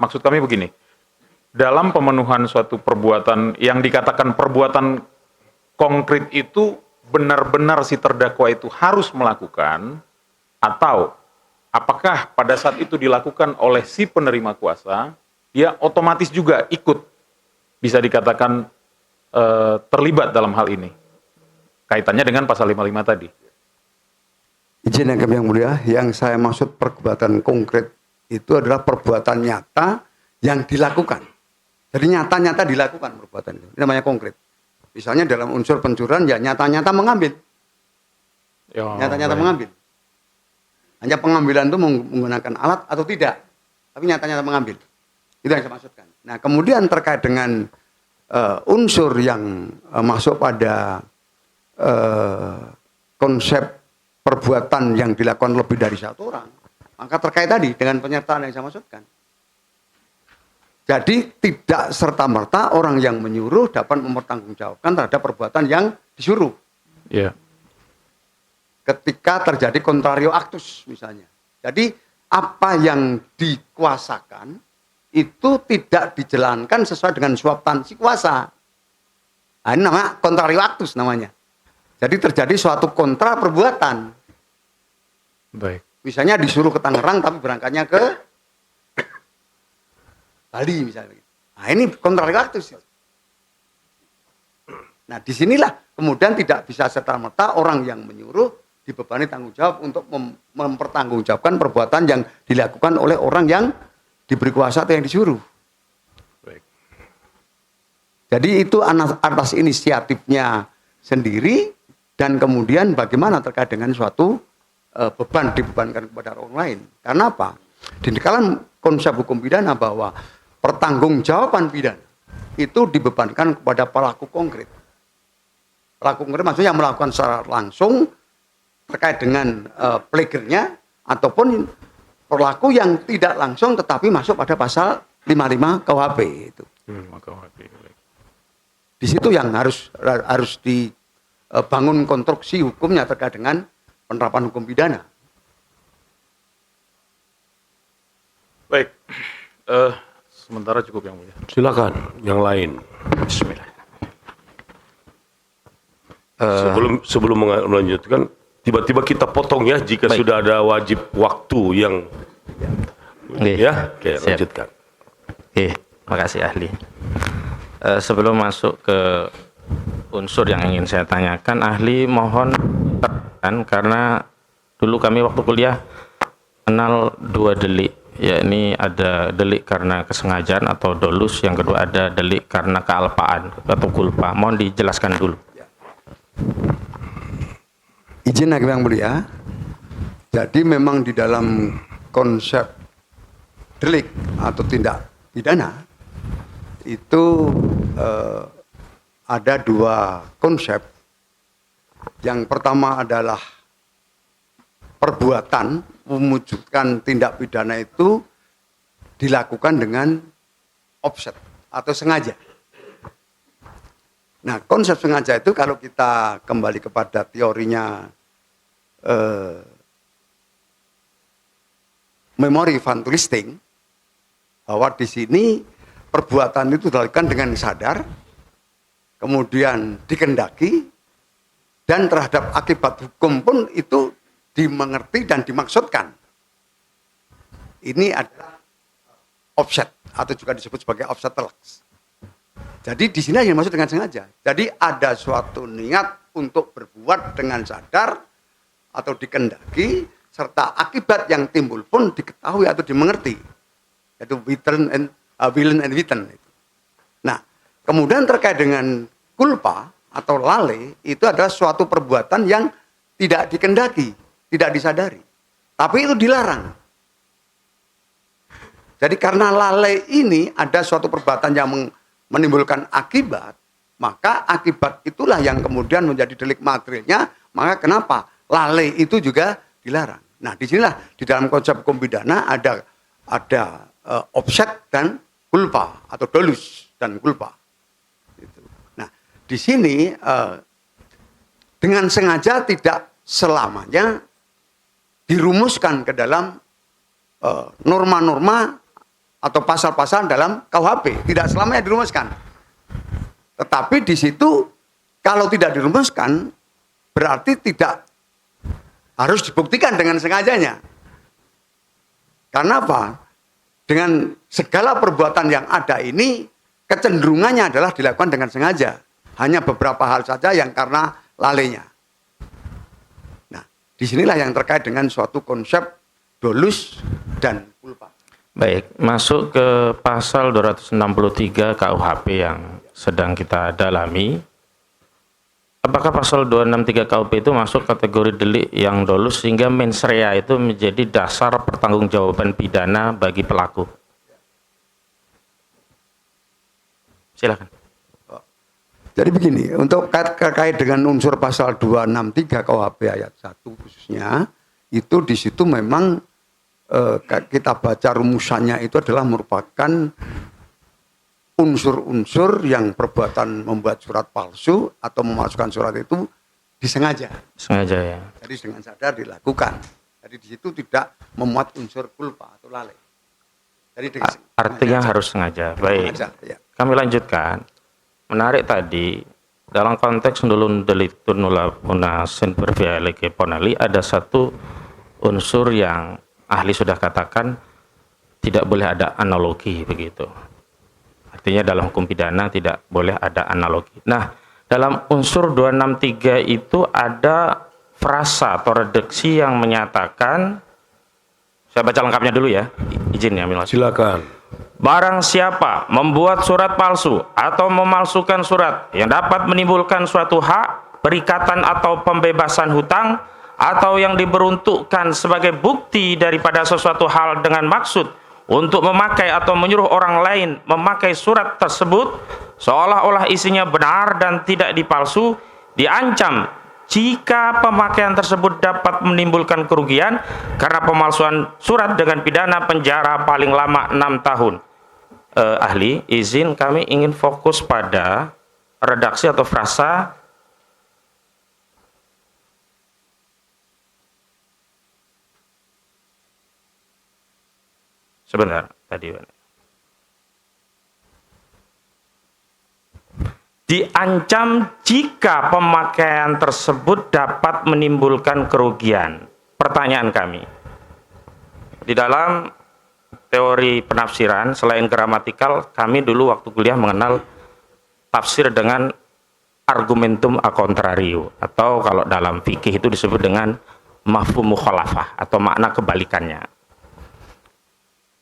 maksud kami begini, dalam pemenuhan suatu perbuatan yang dikatakan perbuatan konkret itu benar-benar si terdakwa itu harus melakukan, atau apakah pada saat itu dilakukan oleh si penerima kuasa, dia otomatis juga ikut, bisa dikatakan terlibat dalam hal ini. Kaitannya dengan pasal 55 tadi. Izin yang mulia, yang saya maksud perbuatan konkret itu adalah perbuatan nyata yang dilakukan. Jadi nyata-nyata dilakukan perbuatan itu. Ini namanya konkret. Misalnya dalam unsur pencurian ya nyata-nyata mengambil. Nyata-nyata mengambil. Hanya pengambilan itu menggunakan alat atau tidak. Tapi nyata-nyata mengambil. Itu yang saya maksudkan. Nah kemudian terkait dengan unsur yang masuk pada konsep perbuatan yang dilakukan lebih dari satu orang, maka terkait tadi dengan penyertaan yang saya maksudkan. Jadi tidak serta-merta orang yang menyuruh dapat mempertanggungjawabkan terhadap perbuatan yang disuruh. Yeah. Ketika terjadi contrario actus misalnya. Jadi apa yang dikuasakan itu tidak dijalankan sesuai dengan substansi kuasa. Nah, ini namanya contrario actus namanya. Jadi terjadi suatu kontra perbuatan. Baik. Misalnya disuruh ke Tangerang tapi berangkatnya ke Bali misalnya. Nah ini contrario actus. Nah disinilah kemudian tidak bisa serta-merta orang yang menyuruh dibebani tanggung jawab untuk mempertanggungjawabkan perbuatan yang dilakukan oleh orang yang diberi kuasa atau yang disuruh. Baik. Jadi itu atas inisiatifnya sendiri dan kemudian bagaimana terkait dengan suatu beban dibebankan kepada orang lain. Karena apa? Di dalam konsep hukum pidana bahwa pertanggungjawaban pidana itu dibebankan kepada pelaku konkret. Pelaku konkret maksudnya yang melakukan secara langsung terkait dengan plegernya ataupun pelaku yang tidak langsung tetapi masuk pada pasal 55 KUHP itu. Di situ yang harus dibangun konstruksi hukumnya terkait dengan penerapan hukum pidana. Baik. Sementara cukup yang mulia. Silakan yang lain. Bismillah. Sebelum melanjutkan, tiba-tiba kita potong ya jika Baik. sudah ada wajib waktu yang ya, oke, Siap. lanjutkan. Oke, makasih ahli. Sebelum masuk ke unsur yang ingin saya tanyakan, ahli mohon terangkan karena dulu kami waktu kuliah kenal dua delik, yakni ada delik karena kesengajaan atau dolus, yang kedua ada delik karena kealpaan atau kulpa. Mohon dijelaskan dulu. Izin yang mulia. Jadi memang di dalam konsep delik atau tindak pidana itu ada dua konsep. Yang pertama adalah perbuatan mewujudkan tindak pidana itu dilakukan dengan offset atau sengaja. Nah, konsep sengaja itu kalau kita kembali kepada teorinya Memory van Twisting, bahwa di sini perbuatan itu dilakukan dengan sadar, kemudian dikendaki, dan terhadap akibat hukum pun itu dimengerti dan dimaksudkan. Ini adalah offset atau juga disebut sebagai offset telaks. Jadi di sini yang dimaksud dengan sengaja. Jadi ada suatu niat untuk berbuat dengan sadar atau dikendaki, serta akibat yang timbul pun diketahui atau dimengerti. Yaitu willen and witten. Nah, kemudian terkait dengan kulpa atau lale, itu adalah suatu perbuatan yang tidak dikendaki, tidak disadari. Tapi itu dilarang. Jadi karena lale ini ada suatu perbuatan yang menimbulkan akibat, maka akibat itulah yang kemudian menjadi delik materialnya, maka kenapa lale itu juga dilarang. Nah, disinilah di dalam konsep hukum pidana ada offset dan culpa atau dolus dan culpa. Nah, di sini dengan sengaja tidak selamanya dirumuskan ke dalam norma-norma atau pasal-pasal dalam KUHP. Tidak selamanya dirumuskan. Tetapi di situ kalau tidak dirumuskan berarti tidak harus dibuktikan dengan sengajanya. Karena apa? Dengan segala perbuatan yang ada ini kecenderungannya adalah dilakukan dengan sengaja. Hanya beberapa hal saja yang karena lalainya. Nah, disinilah yang terkait dengan suatu konsep dolus dan culpa. Baik, masuk ke pasal 263 KUHP yang sedang kita dalami. Apakah pasal 263 KUHP itu masuk kategori delik yang dolus sehingga mens rea itu menjadi dasar pertanggungjawaban pidana bagi pelaku? Silakan. Jadi begini, untuk terkait dengan unsur pasal 263 KUHP ayat 1 khususnya, itu di situ memang kita baca rumusannya itu adalah merupakan unsur-unsur yang perbuatan membuat surat palsu atau memasukkan surat itu disengaja. Sengaja ya. Jadi dengan sadar dilakukan. Jadi di situ tidak memuat unsur culpa atau lalai. Jadi artinya harus sengaja. Baik. Sengaja, ya. Kami lanjutkan. Menarik tadi dalam konteks nulun delictu nulla unasin per via lege ponali ada satu unsur yang ahli sudah katakan tidak boleh ada analogi begitu. Artinya dalam hukum pidana tidak boleh ada analogi. Nah, dalam unsur 263 itu ada frasa atau redaksi yang menyatakan, saya baca lengkapnya dulu ya, izin ya Milwas. Silakan. Barang siapa membuat surat palsu atau memalsukan surat yang dapat menimbulkan suatu hak, perikatan atau pembebasan hutang, atau yang diperuntukkan sebagai bukti daripada sesuatu hal dengan maksud untuk memakai atau menyuruh orang lain memakai surat tersebut seolah-olah isinya benar dan tidak dipalsu, diancam jika pemakaian tersebut dapat menimbulkan kerugian karena pemalsuan surat dengan pidana penjara paling lama 6 tahun. Ahli, izin kami ingin fokus pada redaksi atau frasa sebentar tadi. Diancam jika pemakaian tersebut dapat menimbulkan kerugian. Pertanyaan kami, di dalam teori penafsiran selain gramatikal, kami dulu waktu kuliah mengenal tafsir dengan argumentum a contrario, atau kalau dalam fikih itu disebut dengan mafhum mukhalafah atau makna kebalikannya.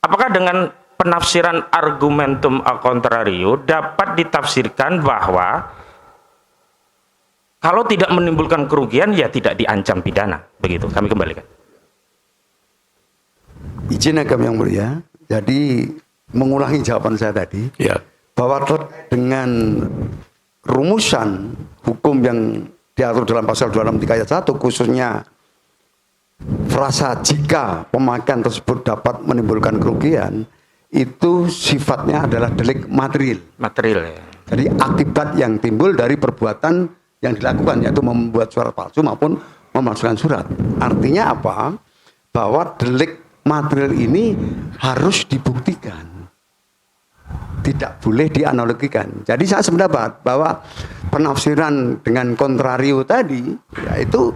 Apakah dengan penafsiran argumentum a contrario dapat ditafsirkan bahwa kalau tidak menimbulkan kerugian ya tidak diancam pidana? Begitu, kami kembalikan. Izin agam yang mulia, jadi mengulangi jawaban saya tadi, Ya. bahwa terkait dengan rumusan hukum yang diatur dalam pasal 263 ayat 1, khususnya frasa jika pemakaian tersebut dapat menimbulkan kerugian, itu sifatnya adalah delik material. Material ya. Jadi akibat yang timbul dari perbuatan yang dilakukan, yaitu membuat surat palsu maupun memalsukan surat. Artinya apa? Bahwa delik material ini harus dibuktikan, tidak boleh dianalogikan. Jadi saya sependapat bahwa penafsiran dengan kontrario tadi, yaitu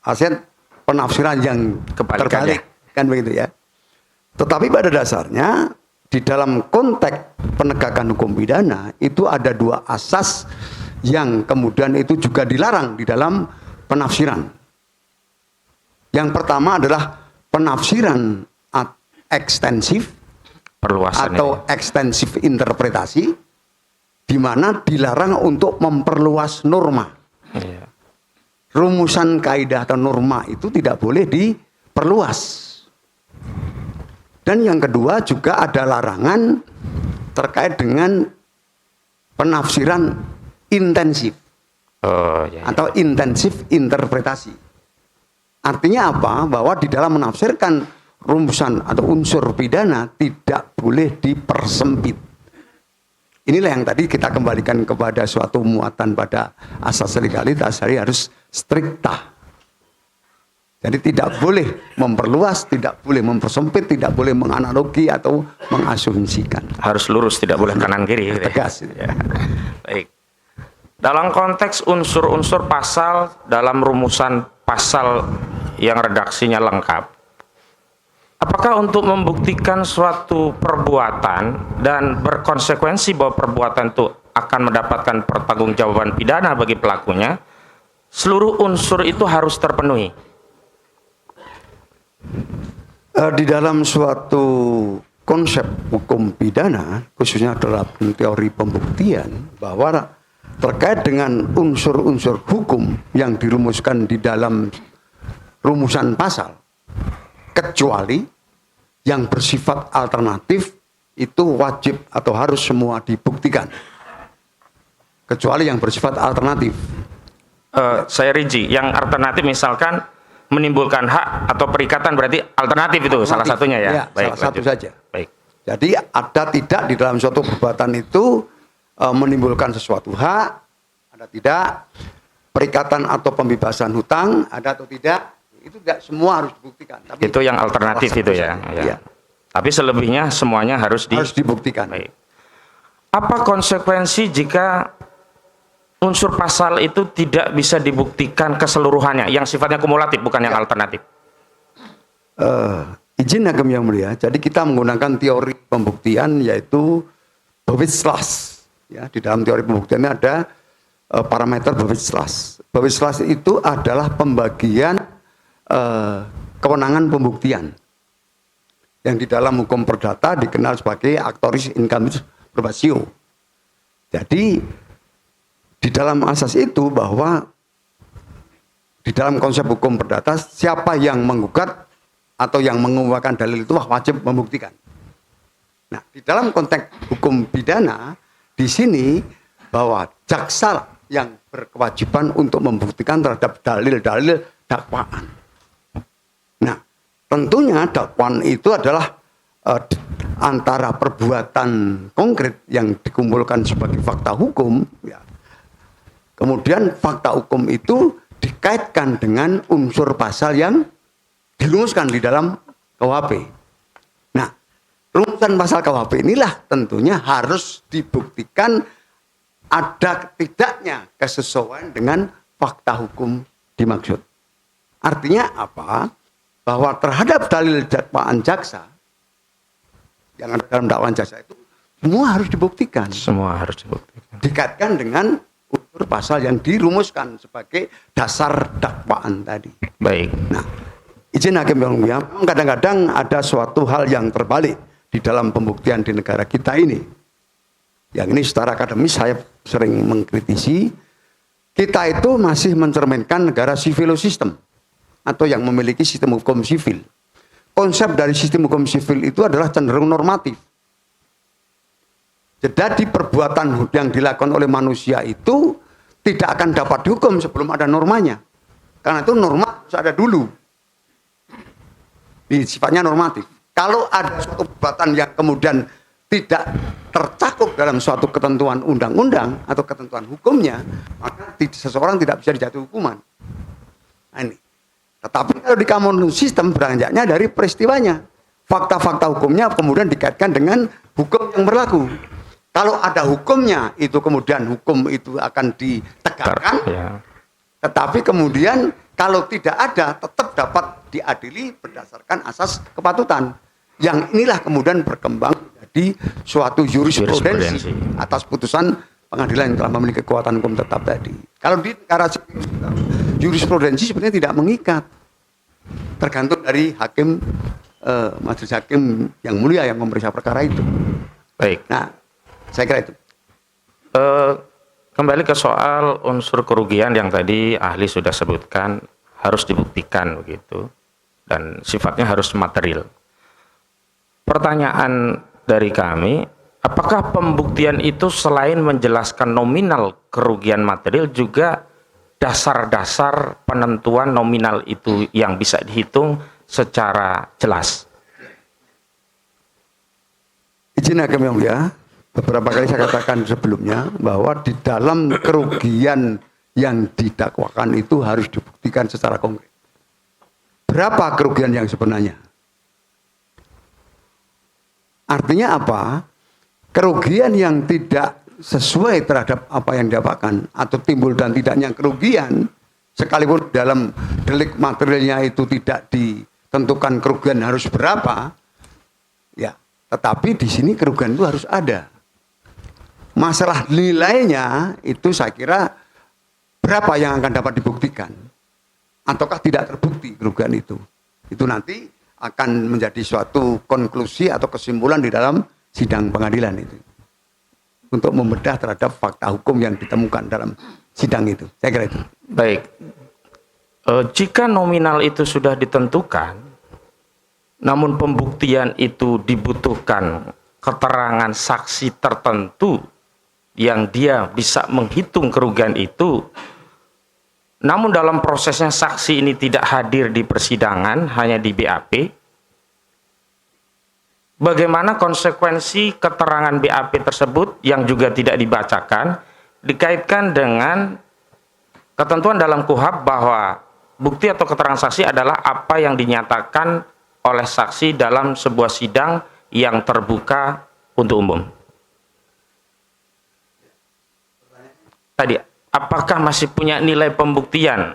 hasil penafsiran yang terbalik, kan begitu ya. Tetapi pada dasarnya di dalam konteks penegakan hukum pidana itu ada dua asas yang kemudian itu juga dilarang di dalam penafsiran. Yang pertama adalah penafsiran ekstensif Perluasan atau ekstensif interpretasi, di mana dilarang untuk memperluas norma. ya. Rumusan kaidah atau norma itu tidak boleh diperluas. Dan yang kedua juga ada larangan terkait dengan penafsiran intensif atau intensif interpretasi. Artinya apa? Bahwa di dalam menafsirkan rumusan atau unsur pidana tidak boleh dipersempit. inilah yang tadi kita kembalikan kepada suatu muatan pada asas legalitas, jadi harus strikta. Jadi tidak boleh memperluas, tidak boleh mempersempit, tidak boleh menganalogi atau mengasumsikan. Harus lurus, tidak boleh kanan kiri. Tegas. Ya. Baik. Dalam konteks unsur-unsur pasal dalam rumusan pasal yang redaksinya lengkap, apakah untuk membuktikan suatu perbuatan dan berkonsekuensi bahwa perbuatan itu akan mendapatkan pertanggungjawaban pidana bagi pelakunya, seluruh unsur itu harus terpenuhi? Di dalam suatu konsep hukum pidana, khususnya dalam teori pembuktian, bahwa terkait dengan unsur-unsur hukum yang dirumuskan di dalam rumusan pasal, kecuali yang bersifat alternatif, itu wajib atau harus semua dibuktikan. Kecuali yang bersifat alternatif. Saya rinci, yang alternatif misalkan menimbulkan hak atau perikatan, berarti alternatif itu salah satunya ya. Ya, baik, salah satu saja. Baik. Jadi ada tidak di dalam suatu perbuatan itu menimbulkan sesuatu hak, ada tidak perikatan atau pembebasan hutang, ada atau tidak, itu tidak semua harus dibuktikan. Tapi Itu yang alternatif itu ya. Ya. Tapi selebihnya semuanya harus dibuktikan. Baik. Apa konsekuensi jika unsur pasal itu tidak bisa dibuktikan keseluruhannya, yang sifatnya kumulatif bukan yang alternatif? Izin Hakim yang mulia, jadi kita menggunakan teori pembuktian yaitu Bewijslast. Ya, di dalam teori pembuktian ada parameter Bewijslast. Bewijslast itu adalah pembagian kewenangan pembuktian yang di dalam hukum perdata dikenal sebagai actoris in cambis probatio. Jadi di dalam asas itu bahwa di dalam konsep hukum perdata siapa yang menggugat atau yang mengumpulkan dalil itu wajib membuktikan. Nah, di dalam konteks hukum pidana di sini bahwa jaksa yang berkewajiban untuk membuktikan terhadap dalil-dalil dakwaan. Nah, tentunya dakwaan itu adalah antara perbuatan konkret yang dikumpulkan sebagai fakta hukum, ya. Kemudian fakta hukum itu dikaitkan dengan unsur pasal yang dirumuskan di dalam KUHP. Nah, rumusan pasal KUHP inilah tentunya harus dibuktikan ada tidaknya kesesuaian dengan fakta hukum dimaksud. Artinya apa? Bahwa terhadap dalil dakwaan jaksa yang ada dalam dakwaan jaksa itu semua harus dibuktikan. Semua harus dibuktikan. Dikaitkan dengan unsur pasal yang dirumuskan sebagai dasar dakwaan tadi. Baik. Nah, izin Hakim yang mulia, kadang-kadang ada suatu hal yang terbalik di dalam pembuktian di negara kita ini. Yang ini secara akademis saya sering mengkritisi, kita itu masih mencerminkan negara civil system atau yang memiliki sistem hukum sivil. Konsep dari sistem hukum sivil itu adalah cenderung normatif. Jadi perbuatan yang dilakukan oleh manusia itu tidak akan dapat dihukum sebelum ada normanya. Karena itu norma harus ada dulu. Sifatnya normatif. Kalau ada suatu perbuatan yang kemudian tidak tercakup dalam suatu ketentuan undang-undang atau ketentuan hukumnya, maka seseorang tidak bisa dijatuhi hukuman. Nah, ini. Tetapi kalau di common system beranjaknya dari peristiwanya. Fakta-fakta hukumnya kemudian dikaitkan dengan hukum yang berlaku. Kalau ada hukumnya, itu kemudian hukum itu akan ditegakkan. Ya. Tetapi kemudian kalau tidak ada, tetap dapat diadili berdasarkan asas kepatutan. Yang inilah kemudian berkembang menjadi suatu jurisprudensi atas putusan pengadilan yang telah memiliki kekuatan hukum tetap tadi. Kalau di negara jurisprudensi sebenarnya tidak mengikat. Tergantung dari hakim, majelis hakim yang mulia yang memeriksa perkara itu. Baik. Nah, saya kira itu. Kembali ke soal unsur kerugian yang tadi ahli sudah sebutkan harus dibuktikan begitu dan sifatnya harus material. Pertanyaan dari kami, apakah pembuktian itu selain menjelaskan nominal kerugian material juga dasar-dasar penentuan nominal itu yang bisa dihitung secara jelas? Izin Hakim yang mulia, beberapa kali saya katakan sebelumnya bahwa di dalam kerugian yang didakwakan itu harus dibuktikan secara konkret. Berapa kerugian yang sebenarnya? Artinya apa? Kerugian yang tidak sesuai terhadap apa yang didakwakan atau timbul dan tidaknya kerugian, sekalipun dalam delik materialnya itu tidak ditentukan kerugian harus berapa, ya, tetapi di sini kerugian itu harus ada. Masalah nilainya itu saya kira berapa yang akan dapat dibuktikan, ataukah tidak terbukti kerugian itu. Itu nanti akan menjadi suatu konklusi atau kesimpulan di dalam sidang pengadilan itu. Untuk membedah terhadap fakta hukum yang ditemukan dalam sidang itu. Saya kira itu. Baik. Jika nominal itu sudah ditentukan, namun pembuktian itu dibutuhkan keterangan saksi tertentu yang dia bisa menghitung kerugian itu, namun dalam prosesnya saksi ini tidak hadir di persidangan, hanya di BAP, bagaimana konsekuensi keterangan BAP tersebut yang juga tidak dibacakan dikaitkan dengan ketentuan dalam KUHAP bahwa bukti atau keterangan saksi adalah apa yang dinyatakan oleh saksi dalam sebuah sidang yang terbuka untuk umum. Tadi, apakah masih punya nilai pembuktian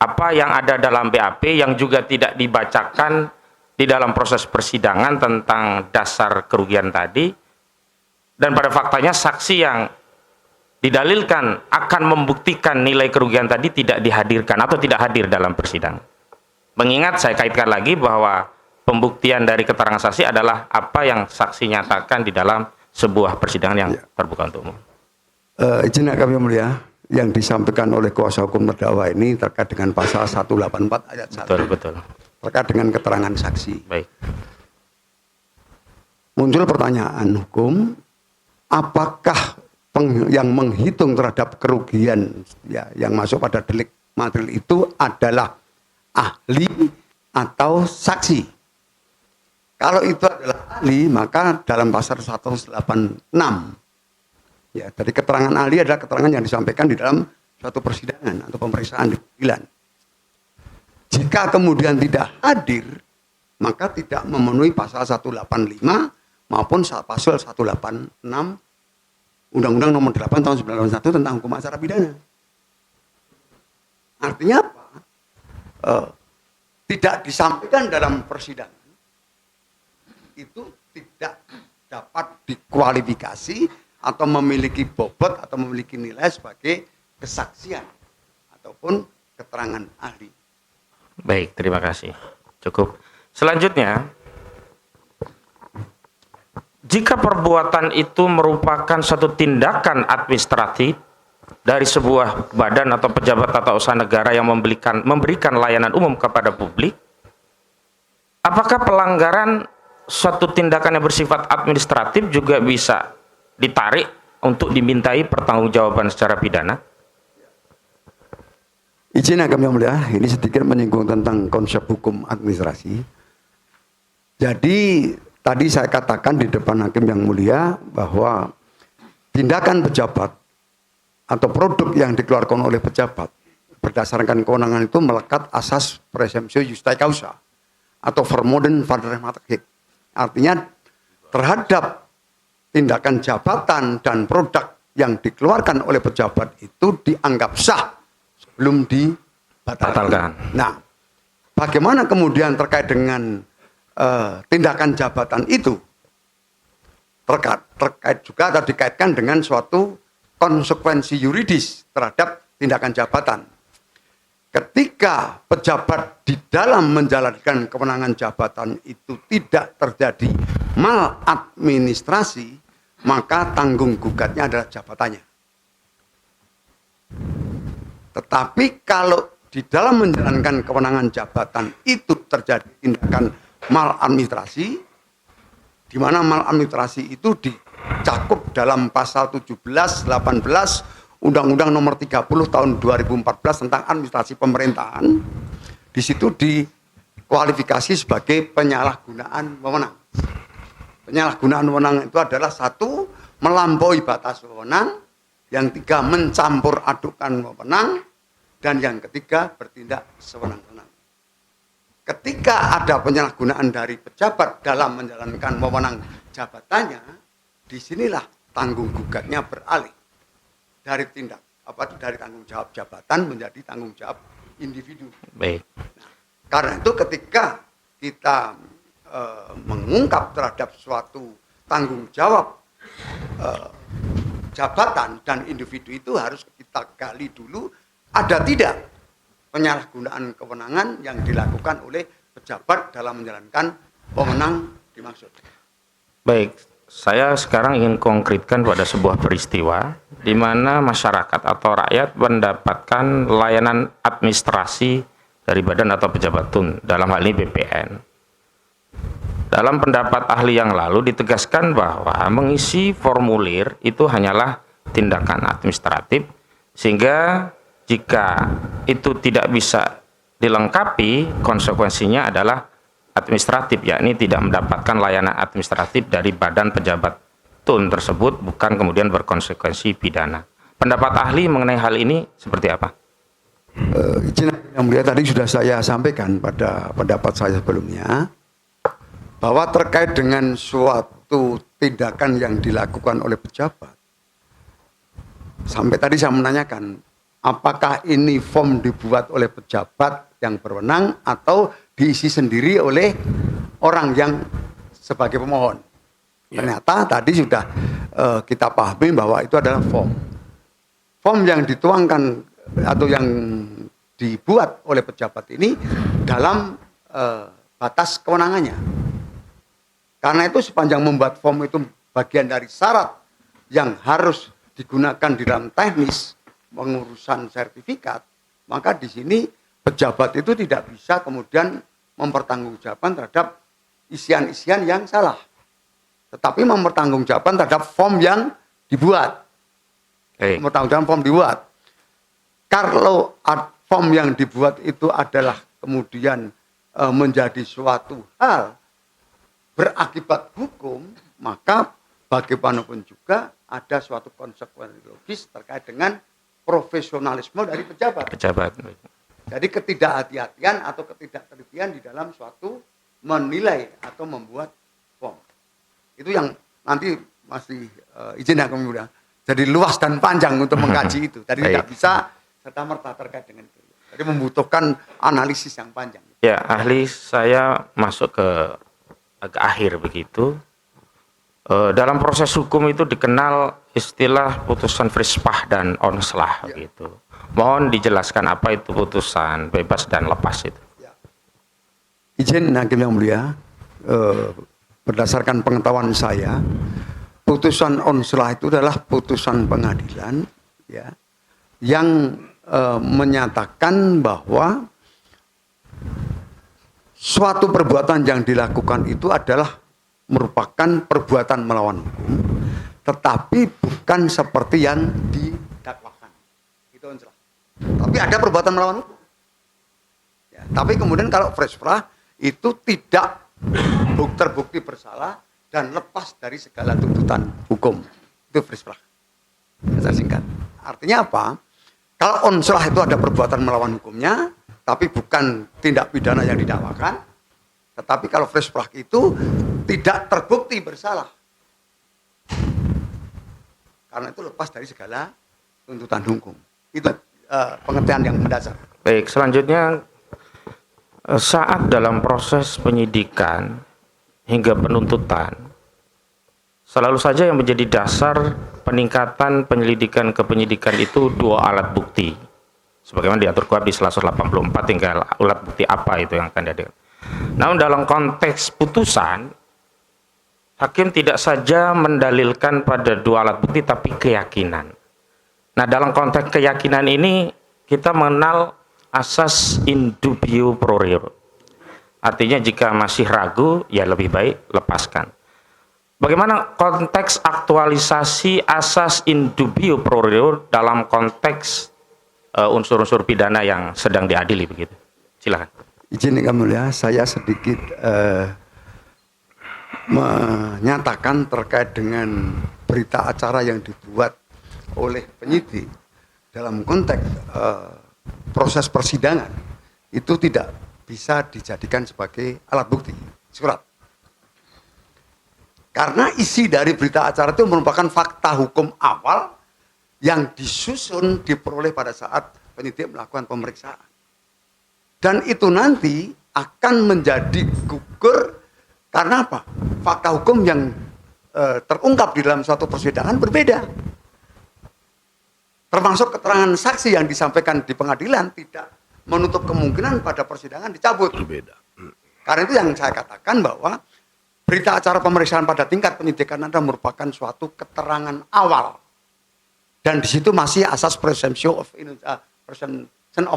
apa yang ada dalam BAP yang juga tidak dibacakan di dalam proses persidangan tentang dasar kerugian tadi, dan pada faktanya saksi yang didalilkan akan membuktikan nilai kerugian tadi tidak dihadirkan atau tidak hadir dalam persidangan. Mengingat saya kaitkan lagi bahwa pembuktian dari keterangan saksi adalah apa yang saksi nyatakan di dalam sebuah persidangan yang terbuka untuk umum. Izin kami mulia, yang disampaikan oleh kuasa hukum terdakwa ini terkait dengan pasal 184 ayat 1. Betul. Terkait dengan keterangan saksi. Baik. Muncul pertanyaan hukum, apakah yang menghitung terhadap kerugian ya, yang masuk pada delik material itu adalah ahli atau saksi? Kalau itu adalah ahli, maka dalam pasal 186 ya, dari keterangan ahli adalah keterangan yang disampaikan di dalam suatu persidangan atau pemeriksaan di pengadilan. Jika kemudian tidak hadir, maka tidak memenuhi pasal 185 maupun pasal 186 Undang-Undang Nomor 8 Tahun 1991 tentang hukum acara pidana. Artinya apa? Tidak disampaikan dalam persidangan itu tidak dapat dikualifikasi atau memiliki bobot atau memiliki nilai sebagai kesaksian ataupun keterangan ahli. Baik, terima kasih. Cukup. Selanjutnya, jika perbuatan itu merupakan suatu tindakan administratif dari sebuah badan atau pejabat tata usaha negara yang memberikan layanan umum kepada publik, apakah pelanggaran suatu tindakan yang bersifat administratif juga bisa ditarik untuk dimintai pertanggungjawaban secara pidana? Izin kami yang mulia, ini sedikit menyinggung tentang konsep hukum administrasi. Jadi tadi saya katakan di depan hakim yang mulia bahwa tindakan pejabat atau produk yang dikeluarkan oleh pejabat berdasarkan kewenangan itu melekat asas presumptio justae causa atau vermodern vaderematiek. Artinya terhadap tindakan jabatan dan produk yang dikeluarkan oleh pejabat itu dianggap sah sebelum dibatalkan. Nah, bagaimana kemudian terkait dengan tindakan jabatan itu terkait juga atau dikaitkan dengan suatu konsekuensi yuridis terhadap tindakan jabatan. Ketika pejabat di dalam menjalankan kewenangan jabatan itu tidak terjadi maladministrasi, maka tanggung gugatnya adalah jabatannya. Tetapi kalau di dalam menjalankan kewenangan jabatan itu terjadi tindakan maladministrasi, di mana maladministrasi itu dicakup dalam pasal 17, 18 Undang-Undang Nomor 30 Tahun 2014 tentang administrasi pemerintahan. Di situ dikualifikasi sebagai penyalahgunaan wewenang. Penyalahgunaan wewenang itu adalah satu, melampaui batas wewenang, yang tiga, mencampur adukan wewenang, dan yang ketiga, bertindak sewenang-wenang. Ketika ada penyalahgunaan dari pejabat dalam menjalankan wewenang jabatannya, disinilah tanggung gugatnya beralih dari dari tanggung jawab jabatan menjadi tanggung jawab individu. Baik. Nah, karena itu ketika kita mengungkap terhadap suatu tanggung jawab jabatan dan individu, itu harus kita gali dulu ada tidak penyalahgunaan kewenangan yang dilakukan oleh pejabat dalam menjalankan wewenang dimaksud. Baik, saya sekarang ingin konkretkan pada sebuah peristiwa di mana masyarakat atau rakyat mendapatkan layanan administrasi dari badan atau pejabat TUN, dalam hal ini BPN. Dalam pendapat ahli yang lalu ditegaskan bahwa mengisi formulir itu hanyalah tindakan administratif, sehingga jika itu tidak bisa dilengkapi, konsekuensinya adalah administratif, yakni tidak mendapatkan layanan administratif dari badan pejabat TUN tersebut, bukan kemudian berkonsekuensi pidana. Pendapat ahli mengenai hal ini seperti apa? Izin yang mulia, tadi sudah saya sampaikan pada pendapat saya sebelumnya, bahwa terkait dengan suatu tindakan yang dilakukan oleh pejabat, sampai tadi saya menanyakan, apakah ini form dibuat oleh pejabat yang berwenang atau diisi sendiri oleh orang yang sebagai pemohon. Ternyata tadi sudah kita pahami bahwa itu adalah form. Form yang dituangkan atau yang dibuat oleh pejabat ini dalam batas kewenangannya. Karena itu sepanjang membuat form itu bagian dari syarat yang harus digunakan di dalam teknis pengurusan sertifikat, maka di sini pejabat itu tidak bisa kemudian mempertanggungjawabkan terhadap isian-isian yang salah, tetapi mempertanggungjawabkan terhadap form yang dibuat. Mempertanggungjawabkan form dibuat. Kalau form yang dibuat itu adalah kemudian menjadi suatu hal berakibat hukum, maka bagaimanapun juga ada suatu konsekuensi logis terkait dengan profesionalisme dari pejabat. Jadi ketidakhati-hatian atau ketidaktelitian di dalam suatu menilai atau membuat form. Itu yang nanti masih izin yang kami mulia. Jadi luas dan panjang untuk mengkaji itu. Jadi tidak bisa serta-merta terkait dengan itu. Jadi membutuhkan analisis yang panjang. Ya, ahli, saya masuk ke agak akhir begitu. Dalam proses hukum itu dikenal istilah putusan frispah dan onslah gitu. Mohon dijelaskan apa itu putusan bebas dan lepas itu. Ya. Izin Hakim yang mulia, berdasarkan pengetahuan saya, putusan onslah itu adalah putusan pengadilan, ya, yang menyatakan bahwa suatu perbuatan yang dilakukan itu adalah merupakan perbuatan melawan hukum, tetapi bukan seperti yang didakwakan. Itu onslah. Tapi ada perbuatan melawan hukum. Ya, tapi kemudian kalau frispah itu tidak terbukti bersalah dan lepas dari segala tuntutan hukum. Itu frispah. Saya singkat. Artinya apa? Kalau onslah itu ada perbuatan melawan hukumnya, tapi bukan tindak pidana yang didakwakan. Tetapi kalau frispah itu tidak terbukti bersalah. Karena itu lepas dari segala tuntutan hukum. Itu pengertian yang mendasar. Baik, selanjutnya saat dalam proses penyidikan hingga penuntutan, selalu saja yang menjadi dasar peningkatan penyelidikan ke penyidikan itu dua alat bukti. Sebagaimana diatur KUHP di 184, tinggal alat bukti apa itu yang akan dihadirkan. Namun dalam konteks putusan, hakim tidak saja mendalilkan pada dua alat bukti, tapi keyakinan. Nah, dalam konteks keyakinan ini kita mengenal asas in dubio pro reo. Artinya jika masih ragu, ya lebih baik lepaskan. Bagaimana konteks aktualisasi asas in dubio pro reo dalam konteks unsur-unsur pidana yang sedang diadili begitu? Silakan. Izin yang mulia, saya sedikit menyatakan terkait dengan berita acara yang dibuat oleh penyidik dalam konteks proses persidangan itu tidak bisa dijadikan sebagai alat bukti surat. Karena isi dari berita acara itu merupakan fakta hukum awal yang disusun diperoleh pada saat penyidik melakukan pemeriksaan. Dan itu nanti akan menjadi gugur karena apa? Fakta hukum yang terungkap di dalam suatu persidangan berbeda. Termasuk keterangan saksi yang disampaikan di pengadilan tidak menutup kemungkinan pada persidangan dicabut. Berbeda. Karena itu yang saya katakan bahwa berita acara pemeriksaan pada tingkat penyidikan adalah merupakan suatu keterangan awal. Dan di situ masih asas presumption of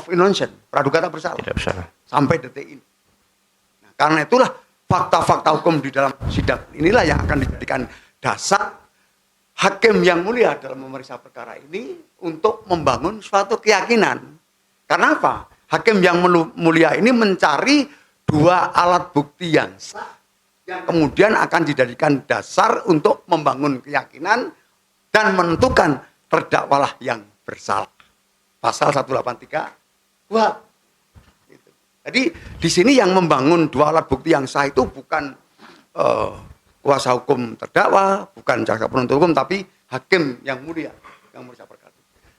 innocence, praduga tak bersalah. Tidak bersalah. Sampai detik ini. Nah, karena itulah fakta-fakta hukum di dalam sidang inilah yang akan dijadikan dasar hakim yang mulia dalam memeriksa perkara ini untuk membangun suatu keyakinan. Karena apa? Hakim yang mulia ini mencari dua alat bukti yang sah yang kemudian akan dijadikan dasar untuk membangun keyakinan dan menentukan terdakwalah yang bersalah. Pasal 183 KUHP. Jadi di sini yang membangun dua alat bukti yang sah itu bukan kuasa hukum terdakwa, bukan jaksa penuntut umum, tapi hakim yang mulia yang memeriksa perkara.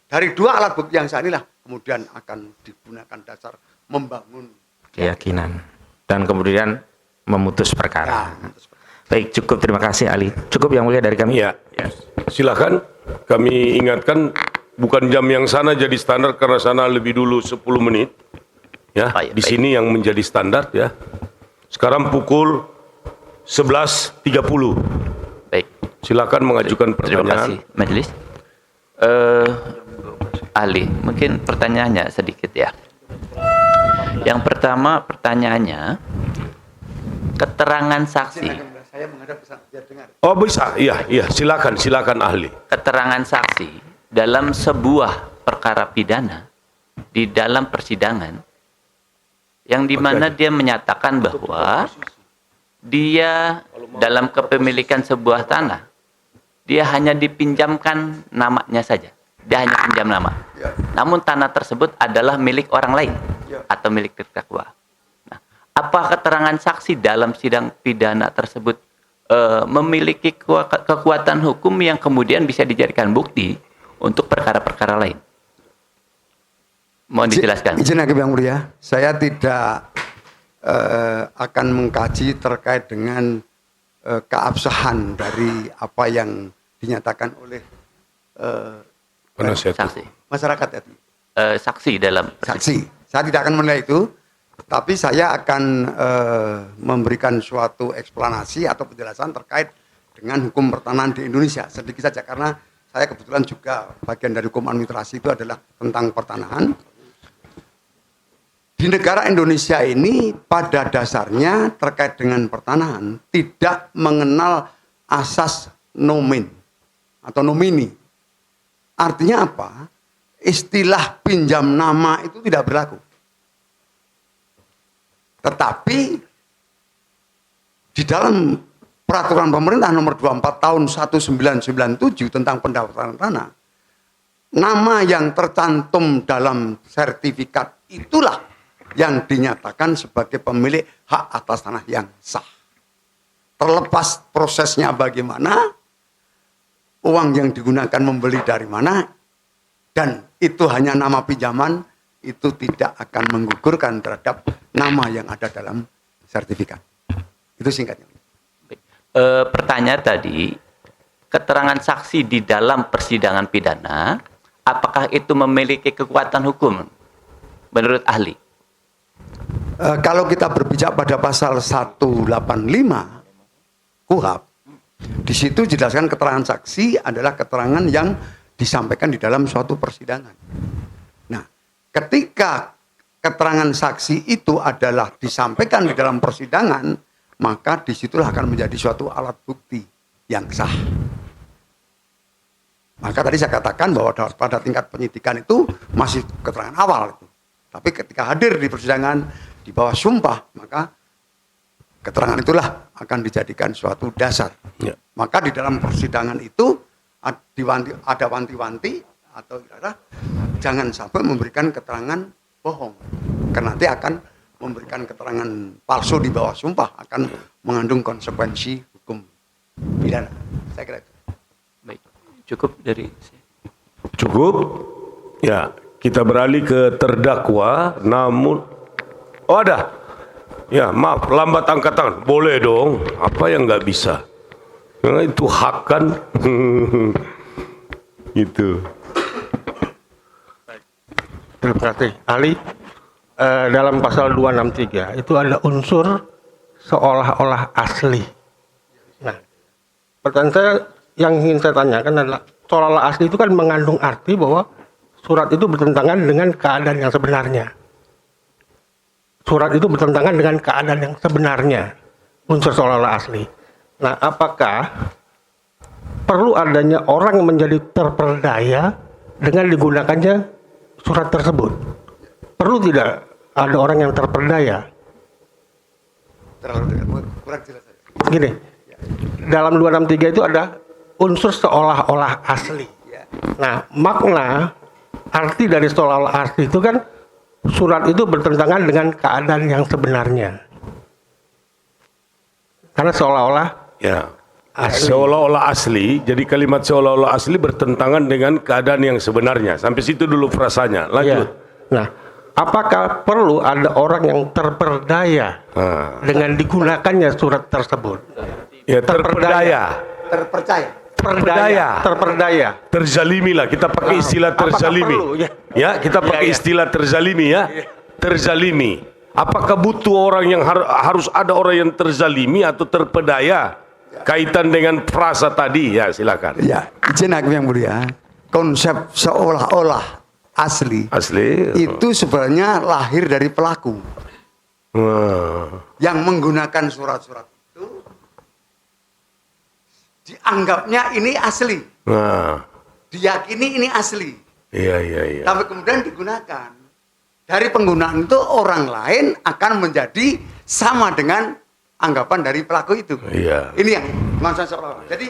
Dari dua alat bukti yang sah inilah kemudian akan digunakan dasar membangun keyakinan dan kemudian memutus perkara. Baik, cukup, terima kasih ahli. Cukup yang mulia dari kami. Ya, silakan. Kami ingatkan bukan jam yang sana jadi standar karena sana lebih dulu 10 menit. Ya, Baik, di sini yang menjadi standar ya. Sekarang pukul 11.30. Baik. Silakan mengajukan Terima pertanyaan. kasih, majelis. Ahli, mungkin pertanyaannya sedikit ya. Yang pertama pertanyaannya, keterangan saksi. Saya menghadap biar dengar. Oh bisa, iya, silakan ahli. Keterangan saksi dalam sebuah perkara pidana di dalam persidangan yang dimana dia menyatakan bahwa dia dalam kepemilikan sebuah tanah dia hanya dipinjamkan namanya saja, dia hanya pinjam nama, namun tanah tersebut adalah milik orang lain atau milik terdakwa. Nah, apa keterangan saksi dalam sidang pidana tersebut memiliki kekuatan hukum yang kemudian bisa dijadikan bukti untuk perkara-perkara lain? Mohon dijelaskan. Izin hakim yang mulia, saya tidak akan mengkaji terkait dengan keabsahan dari apa yang dinyatakan oleh Penasihat Saksi. masyarakat tadi. Saksi dalam Saksi. Saya tidak akan menilai itu, tapi saya akan memberikan suatu eksplanasi atau penjelasan terkait dengan hukum pertanahan di Indonesia. Sedikit saja, karena saya kebetulan juga bagian dari hukum administrasi itu adalah tentang pertanahan. Di negara Indonesia ini pada dasarnya terkait dengan pertanahan tidak mengenal asas nomen atau nomini. Artinya apa? Istilah pinjam nama itu tidak berlaku. Tetapi di dalam peraturan pemerintah nomor 24 tahun 1997 tentang pendaftaran tanah, nama yang tercantum dalam sertifikat itulah yang dinyatakan sebagai pemilik hak atas tanah yang sah. Terlepas prosesnya bagaimana, uang yang digunakan membeli dari mana, dan itu hanya nama pinjaman, itu tidak akan menggugurkan terhadap nama yang ada dalam sertifikat. Itu singkatnya. Pertanyaan tadi, keterangan saksi di dalam persidangan pidana, apakah itu memiliki kekuatan hukum menurut ahli? Kalau kita berbicara pada pasal 185 KUHP, di situ dijelaskan keterangan saksi adalah keterangan yang disampaikan di dalam suatu persidangan. Nah, ketika keterangan saksi itu adalah disampaikan di dalam persidangan, maka disitulah akan menjadi suatu alat bukti yang sah. Maka tadi saya katakan bahwa pada tingkat penyidikan itu masih keterangan awal itu. Tapi ketika hadir di persidangan di bawah sumpah, maka keterangan itulah akan dijadikan suatu dasar. Ya. Maka di dalam persidangan itu ada wanti-wanti atau jangan sampai memberikan keterangan bohong, karena nanti akan memberikan keterangan palsu di bawah sumpah akan mengandung konsekuensi hukum pidana. Saya kira itu. Baik, cukup dari saya. Cukup? Ya, kita beralih ke terdakwa, namun ada. Ya, maaf, lambat angkat tangan. Boleh dong. Apa yang nggak bisa? Karena itu hak kan. Gitu. Terima kasih. Ali, dalam pasal 263 itu ada unsur seolah-olah asli. Nah, pertanyaan saya yang ingin saya tanyakan adalah seolah-olah asli itu kan mengandung arti bahwa surat itu bertentangan dengan keadaan yang sebenarnya. Surat itu bertentangan dengan keadaan yang sebenarnya. Unsur seolah-olah asli. Nah, apakah perlu adanya orang yang menjadi terperdaya dengan digunakannya surat tersebut? Perlu tidak ada orang yang terperdaya? Terlalu kurang jelas. Gini, dalam 263 itu ada unsur seolah-olah asli. Nah, makna arti dari seolah-olah asli itu kan surat itu bertentangan dengan keadaan yang sebenarnya. Karena seolah-olah Ya. Seolah-olah asli, jadi kalimat seolah-olah asli bertentangan dengan keadaan yang sebenarnya. Sampai situ dulu frasanya. Lanjut. Ya. Nah, apakah perlu ada orang yang terperdaya dengan digunakannya surat tersebut? Ya, terperdaya. Terperdaya. Terzalimi lah, kita pakai istilah terzalimi. Perlu, ya, kita pakai istilah terzalimi ya. Terzalimi. Apakah butuh orang yang harus ada orang yang terzalimi atau terpedaya? Kaitan dengan frasa tadi, ya silakan. Ya, izin Hakim yang mulia, konsep seolah-olah asli itu sebenarnya lahir dari pelaku yang menggunakan surat-surat itu dianggapnya ini asli, diyakini ini asli. Iya. Tapi kemudian digunakan. Dari penggunaan itu orang lain akan menjadi sama dengan anggapan dari pelaku itu. Iya. Ini yang maksud seolah-olah. Jadi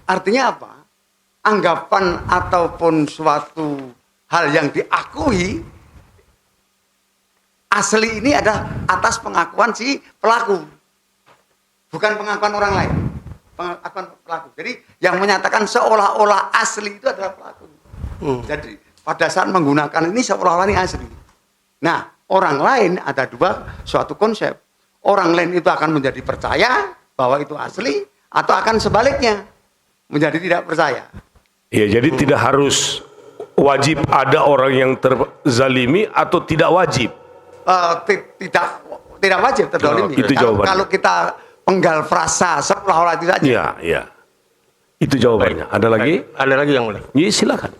artinya apa? Anggapan ataupun suatu hal yang diakui asli ini adalah atas pengakuan si pelaku, bukan pengakuan orang lain. Pengakuan pelaku. Jadi yang menyatakan seolah-olah asli itu adalah pelaku. Jadi pada saat menggunakan ini seolah-olah ini asli. Nah, orang lain ada dua suatu konsep. Orang lain itu akan menjadi percaya bahwa itu asli atau akan sebaliknya menjadi tidak percaya. Ya, jadi tidak harus wajib ada orang yang terzalimi atau tidak wajib. Tidak wajib terzalimi. Itu jawabannya. Kalau kita penggal frasa seolah-olah itu saja. Iya. Itu jawabannya. Ada lagi? Ada lagi yang mulia. Iya, silakan.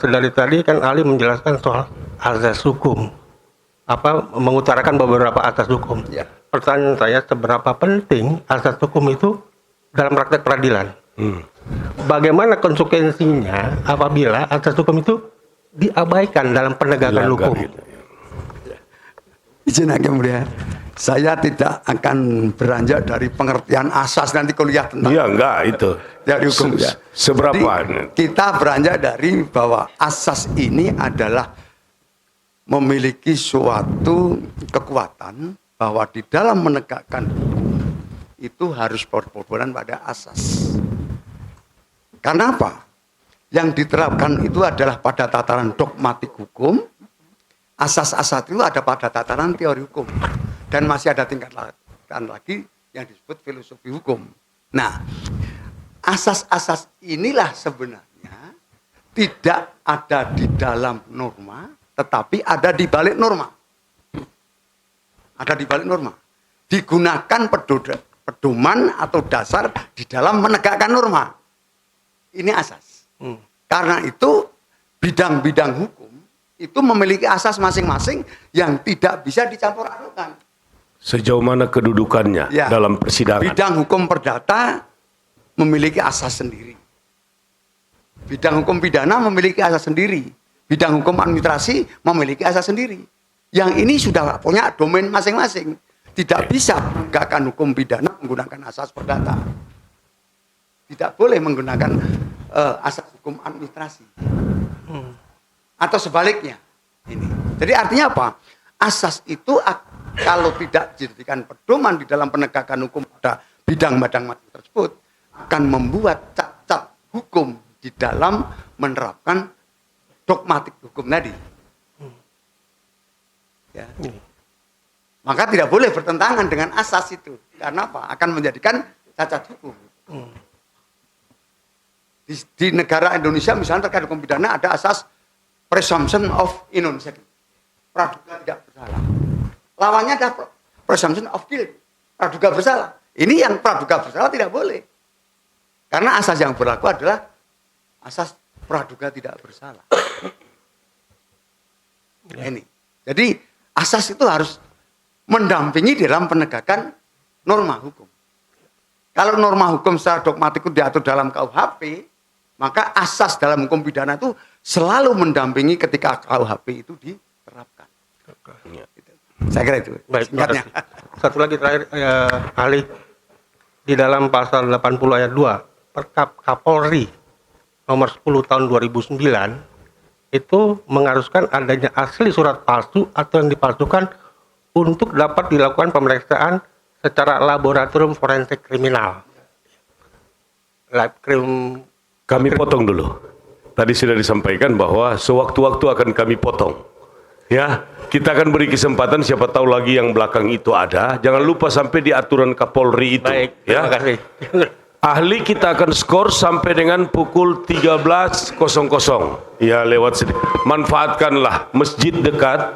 Dari tadi kan Ali menjelaskan soal azas hukum, mengutarakan beberapa asas hukum. Ya. Pertanyaan saya, seberapa penting asas hukum itu dalam praktek peradilan? Bagaimana konsekuensinya apabila asas hukum itu diabaikan dalam penegakan hukum? Gitu. Izin Hakim mulia, saya tidak akan beranjak dari pengertian asas nanti kuliah tentang. Iya, enggak itu. Dari hukum ya. Seberapa? Jadi, kita beranjak dari bahwa asas ini adalah memiliki suatu kekuatan bahwa di dalam menegakkan hukum itu harus berpedoman pada asas. Karena apa? Yang diterapkan itu adalah pada tataran dogmatik hukum. Asas-asas itu ada pada tataran teori hukum. Dan masih ada tingkatan lagi yang disebut filosofi hukum. Nah, asas-asas inilah sebenarnya tidak ada di dalam norma, tetapi ada di balik norma. Ada di balik norma. Digunakan pedoman atau dasar di dalam menegakkan norma. Ini asas. Karena itu bidang-bidang hukum itu memiliki asas masing-masing yang tidak bisa dicampur adukan. Sejauh mana kedudukannya dalam persidangan? Bidang hukum perdata memiliki asas sendiri. Bidang hukum pidana memiliki asas sendiri. Bidang hukum administrasi memiliki asas sendiri. Yang ini sudah punya domain masing-masing. Tidak bisa menegakkan hukum pidana menggunakan asas perdata. Tidak boleh menggunakan asas hukum administrasi. Atau sebaliknya. Ini. Jadi artinya apa? Asas itu kalau tidak dijadikan pedoman di dalam penegakan hukum pada bidang-bidang tersebut akan membuat cacat hukum di dalam menerapkan dogmatik hukum tadi. Ya. Maka tidak boleh bertentangan dengan asas itu. Karena apa? Akan menjadikan cacat hukum. Di negara Indonesia misalnya terkait hukum pidana ada asas presumption of innocence. Praduga tidak bersalah. Lawannya ada presumption of guilt. Praduga bersalah. Ini yang praduga bersalah tidak boleh. Karena asas yang berlaku adalah asas praduga tidak bersalah. Ini. Jadi asas itu harus mendampingi dalam penegakan norma hukum. Kalau norma hukum secara dogmatik itu diatur dalam KUHP, maka asas dalam hukum pidana itu selalu mendampingi ketika KUHP itu diterapkan. Saya kira itu. Baik, satu lagi terakhir, ahli, di dalam pasal 80 ayat 2 Perkap Kapolri nomor 10 tahun 2009 itu mengharuskan adanya asli surat palsu atau yang dipalsukan untuk dapat dilakukan pemeriksaan secara laboratorium forensik kriminal. Kami potong dulu. Tadi sudah disampaikan bahwa sewaktu-waktu akan kami potong. Ya, kita akan beri kesempatan siapa tahu lagi yang belakang itu ada. Jangan lupa sampai di aturan Kapolri itu. Baik, ya. terima kasih. Ahli kita akan skor sampai dengan pukul 13.00. Ya, lewat sini. Manfaatkanlah masjid dekat.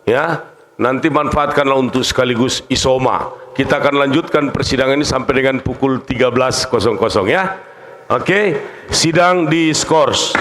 Ya, nanti manfaatkanlah untuk sekaligus isoma. Kita akan lanjutkan persidangan ini sampai dengan pukul 13.00 ya. Oke, sidang di skors.